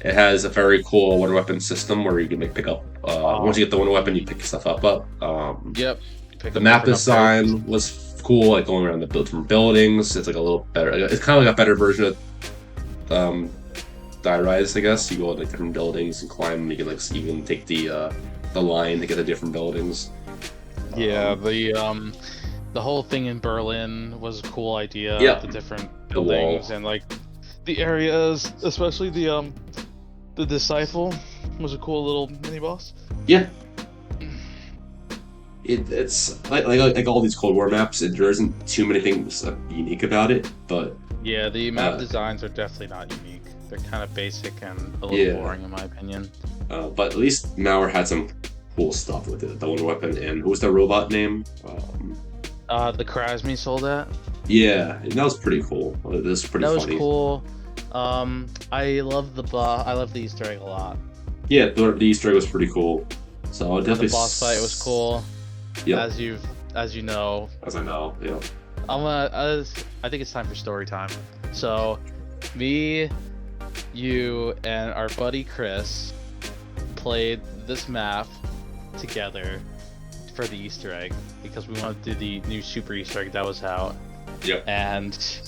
A: It has a very cool wonder weapon system where you can like, pick up. Once you get the wonder weapon, you pick stuff up.
B: Yep.
A: The map design was cool, like going around the different buildings. It's like a little better. It's kind of like a better version of Die Rise, I guess. You go to like different buildings and climb. And you can like even take the line to get the different buildings.
B: Yeah, the whole thing in Berlin was a cool idea.
A: Yeah.
B: The different buildings and like the areas, especially the Disciple was a cool little mini boss.
A: Yeah. It's like all these Cold War maps. There isn't too many things unique about it, but
B: yeah, the map designs are definitely not unique. They're kind of basic and a little boring in my opinion.
A: But at least Mauer had some cool stuff with it. The wonder weapon and who was the robot name?
B: The Krasny Soldat.
A: Yeah, that was pretty cool. It was pretty funny.
B: That was cool. I love the Easter egg a lot.
A: Yeah, the Easter egg was pretty cool. So I'll definitely.
B: The boss fight was cool.
A: Yeah.
B: As you know.
A: As I know, yeah.
B: I think it's time for story time. So, me, you, and our buddy Chris played this map together for the Easter egg because we wanted to do the new Super Easter egg that was out.
A: Yep.
B: And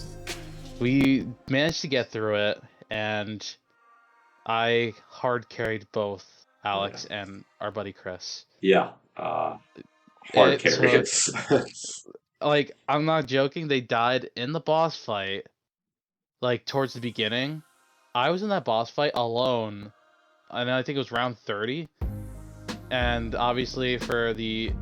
B: we managed to get through it, and I hard carried both Alex and our buddy Chris.
A: Yeah. Hard carry.
B: Like, I'm not joking, they died in the boss fight, like, towards the beginning. I was in that boss fight alone, and I think it was round 30. And obviously, for the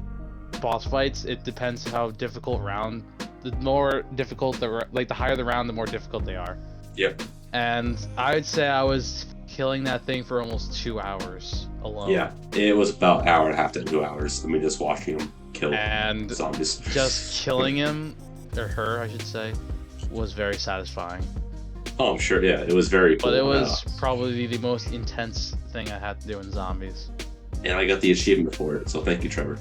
B: boss fights, it depends how difficult round. The more difficult, the higher the round, the more difficult they are.
A: Yep.
B: And I would say I was killing that thing for almost 2 hours alone.
A: Yeah, it was about an hour and a half to 2 hours. I mean, just watching him kill zombies.
B: Just killing him, or her, I should say, was very satisfying.
A: Oh, I'm sure, yeah, it was very cool.
B: But it was probably the most intense thing I had to do in zombies.
A: And I got the achievement for it, so thank you, Trevor.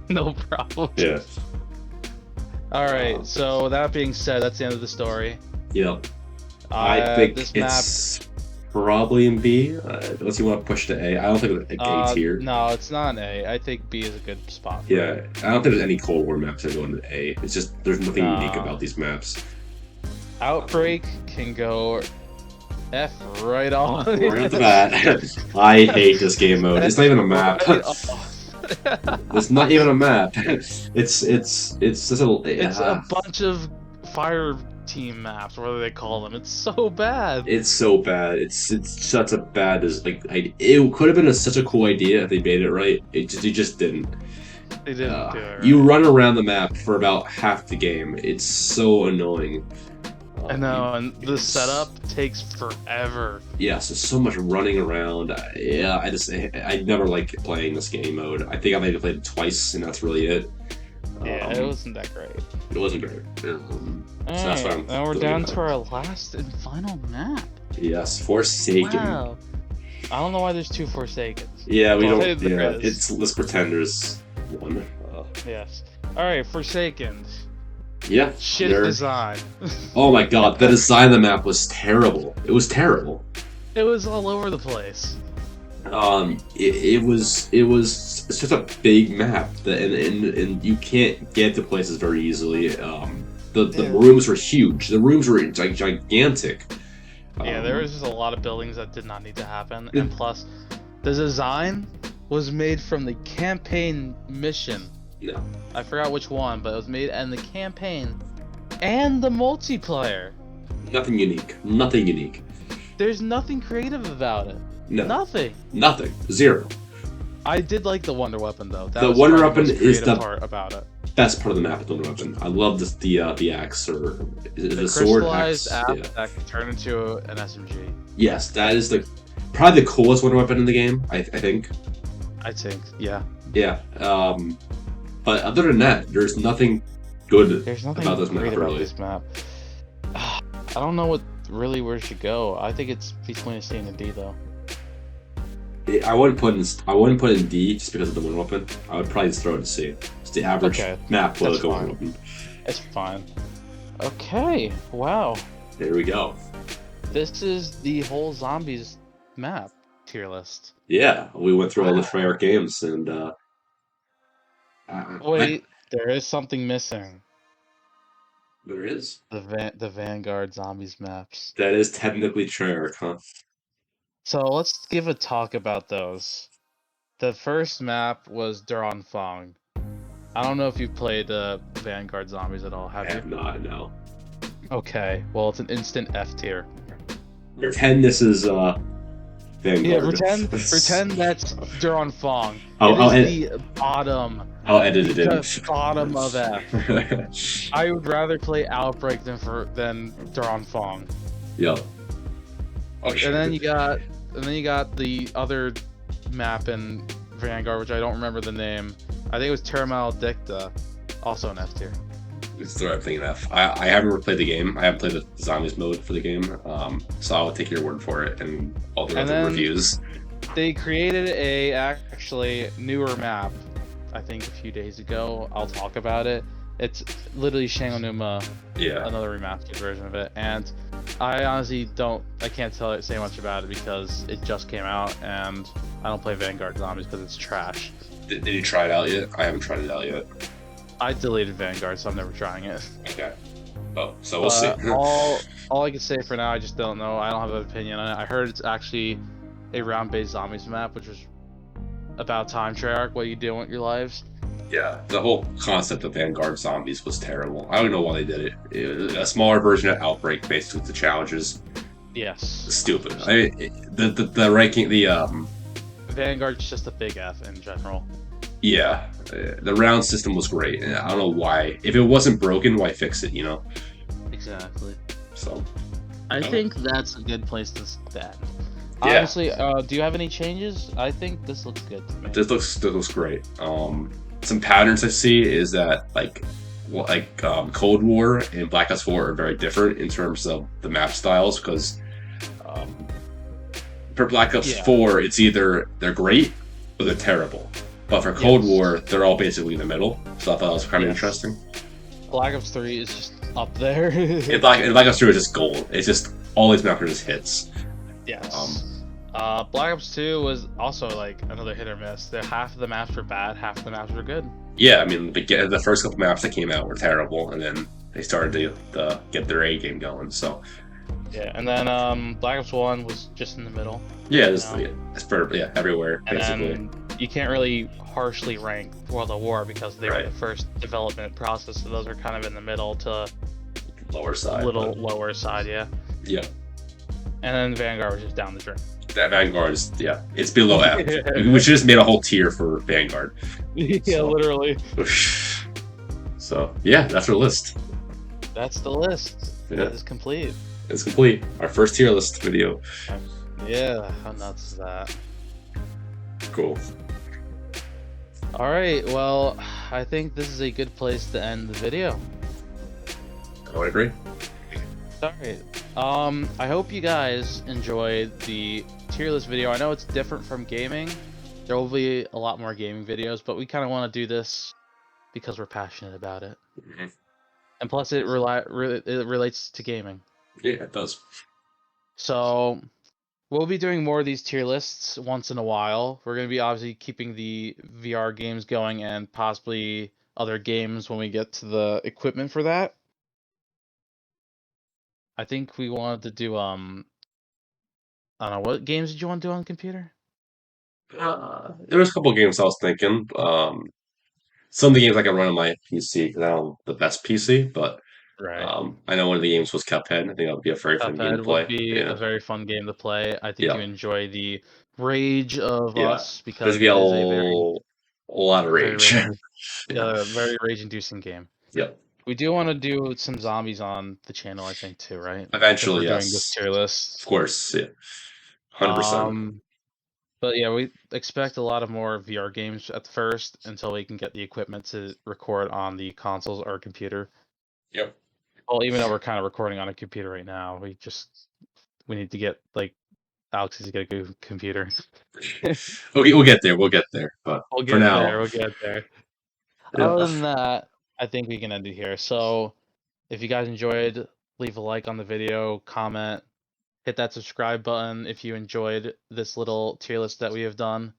B: No problem.
A: Yeah.
B: Alright, so that being said, that's the end of the story.
A: Yep. I think it's probably in B, unless you want to push to A. I don't think it's A tier.
B: No, it's not an A. I think B is a good spot.
A: Yeah, I don't think there's any Cold War maps that go into A. It's just, there's nothing unique about these maps.
B: Outbreak can go F right on.
A: Right off the bat. I hate this game mode. It's not even a map. It's not even a map. It's just
B: a bunch of fire team maps, whatever they call them. It's so bad.
A: It's so bad. It's such a bad it could have been such a cool idea if they made it right. They just didn't.
B: They didn't do it right.
A: You run around the map for about half the game. It's so annoying.
B: I know, and the setup takes forever.
A: Yes, there's so much running around. I never like playing this game mode. I think I maybe played it twice, and that's really it.
B: Yeah, it wasn't that great.
A: It wasn't great.
B: Alright, now we're down to our last and final map.
A: Yes, Forsaken.
B: Wow. I don't know why there's two Forsakens.
A: Yeah, we don't. Yeah, let's pretend there's one.
B: Yes. Alright, Forsaken.
A: Yeah,
B: Shit
A: they're.
B: design.
A: Oh my god, the design of the map was terrible. It was terrible.
B: It was all over the place.
A: It was it's just a big map that and you can't get to places very easily. The
B: Yeah.
A: rooms were huge. The rooms were gigantic.
B: Yeah, there
A: Um,
B: was just a lot of buildings that did not need to happen, and plus, the design was made from the campaign mission.
A: no,
B: I forgot which one, but it was made in the campaign and the multiplayer.
A: nothing unique. Nothing unique.
B: There's nothing creative about it.
A: No,
B: Nothing.
A: nothing. Zero.
B: I did like the wonder weapon though. That
A: The
B: was
A: wonder
B: probably the
A: weapon
B: most
A: is
B: creative
A: the
B: part about it.
A: best part of the map. The wonder weapon. I love the axe or
B: The
A: the sword
B: crystallized
A: axe.
B: app
A: Yeah.
B: that can turn into an SMG.
A: Yes, that is the probably the coolest wonder weapon in the game. I think.
B: I think, yeah.
A: Yeah. But other than that, there's nothing good
B: There's nothing
A: about this map,
B: great about
A: really.
B: this map. I don't know where it should go. I think it's between a C and a D though.
A: I wouldn't put in D just because of the wonder weapon. I would probably just throw it in C. It's the average
B: Okay,
A: map with
B: that's
A: a wonder
B: fine.
A: weapon.
B: It's fine. Okay, wow.
A: There we go.
B: This is the whole zombies map tier list.
A: Yeah, we went through all the
B: Wow.
A: Treyarch games, and
B: Wait, there is something missing.
A: there is.
B: The Vanguard zombies maps.
A: That is technically Treyarch, huh?
B: So let's give a talk about those. The first map was Duran Fong. I don't know if you've played Vanguard Zombies at all,
A: I
B: have
A: have
B: you?
A: not. No.
B: Okay, well it's an instant F tier.
A: Pretend this is Vanguard.
B: Yeah, pretend that's Duran Fong.
A: I'll
B: It is the bottom,
A: I'll edit it in.
B: the bottom of F. I would rather play Outbreak than Duran Fong.
A: Yo. Oh,
B: And then you got the other map in Vanguard, which I don't remember the name. I think it was Terra Maledicta, also an F tier.
A: It's the right thing enough. I haven't replayed the game. I haven't played the zombies mode for the game. So I'll take your word for it and all the
B: And
A: other
B: then-
A: reviews.
B: They created a actually newer map, I think a few days ago. I'll talk about it. It's literally Shangri-La,
A: Yeah.
B: another remastered version of it, and I honestly can't say much about it because it just came out, and I don't play Vanguard Zombies because it's trash.
A: Did you try it out yet? I haven't tried it out yet.
B: I deleted Vanguard, so I'm never trying it.
A: Okay. Oh, so we'll see.
B: All I can say for now, I just don't know. I don't have an opinion on it. I heard it's actually a round-based zombies map, which was about time, Treyarch. What are you doing with your lives?
A: Yeah, the whole concept of Vanguard Zombies was terrible. I don't know why they did it. It was a smaller version of Outbreak based with the challenges.
B: Yes.
A: Stupid. The ranking,
B: Vanguard's just a big F in general.
A: yeah, the round system was great. And I don't know why. If it wasn't broken, why fix it? You know.
B: Exactly.
A: So.
B: I think that's a good place to stand.
A: Yeah.
B: Honestly, do you have any changes? I think this looks good to me.
A: This looks great. Some patterns I see is that Cold War and Black Ops 4 are very different in terms of the map styles because for Black Ops 4 it's either they're great or they're terrible, but for Cold War they're all basically in the middle. So I thought that was kind of interesting.
B: Black Ops 3 is just up there.
A: and Black Ops 2 is just gold. It's just all these maps are just hits.
B: Yes. Black Ops 2 was also like another hit or miss. Half of the maps were bad, half of the maps were good.
A: Yeah, I mean the first couple maps that came out were terrible, and then they started to get their A game going. So
B: yeah, and then Black Ops 1 was just in the middle.
A: yeah, it's everywhere
B: And
A: basically.
B: then you can't really harshly rank World at War because they were the first development process, so those are kind of in the middle to
A: Lower side,
B: lower side, yeah.
A: Yeah.
B: And then Vanguard was just down the drain.
A: That Vanguard is it's below F. We should just made a whole tier for Vanguard.
B: Yeah, literally.
A: So yeah, that's our list.
B: That's the list.
A: Yeah.
B: It is complete.
A: It's complete. Our first tier list video.
B: Yeah, how nuts is that?
A: Cool.
B: Alright, well, I think this is a good place to end the video.
A: I would agree.
B: Alright. I hope you guys enjoyed the tier list video. I know it's different from gaming. There will be a lot more gaming videos, but we kind of want to do this because we're passionate about it.
A: Mm-hmm.
B: and plus it it relates to gaming.
A: Yeah, it does.
B: So we'll be doing more of these tier lists once in a while. We're going to be obviously keeping the VR games going and possibly other games when we get to the equipment for that. I think we wanted to do I don't know, what games did you want to do on the computer?
A: There was a couple games I was thinking. Some of the games I can run on my PC because I don't have the best PC, but
B: Right.
A: I know one of the games was Cuphead. I think that would be a very fun game to
B: Cuphead would
A: play.
B: be a
A: Yeah,
B: very fun game to play. I think you
A: yeah,
B: enjoy the rage of
A: yeah.
B: us
A: There's
B: because
A: gonna be
B: it is a very,
A: a lot of
B: very
A: rage.
B: rage,
A: Yeah,
B: very rage-inducing game.
A: yep.
B: We do want to do some zombies on the channel, I think, too, right? If we're
A: Eventually,
B: doing this
A: yes,
B: tier
A: of
B: list.
A: course. Yeah, 100%.
B: Um, but yeah, we expect a lot of more VR games at first until we can get the equipment to record on the consoles or computer.
A: Yep.
B: Well, even though we're kind of recording on a computer right now, we need to get like Alex needs to get a good computer.
A: We'll get there. We'll get there. But
B: We'll
A: for
B: get there.
A: now,
B: We'll get there.
A: yeah.
B: Other than that, I think we can end it here. So if you guys enjoyed, leave a like on the video, comment, hit that subscribe button if you enjoyed this little tier list that we have done.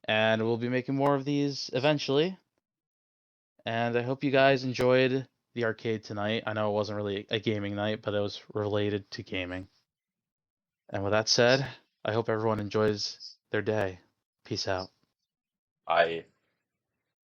B: And we'll be making more of these eventually. And I hope you guys enjoyed the arcade tonight. I know it wasn't really a gaming night, but it was related to gaming. And with that said, I hope everyone enjoys their day. Peace out.
A: I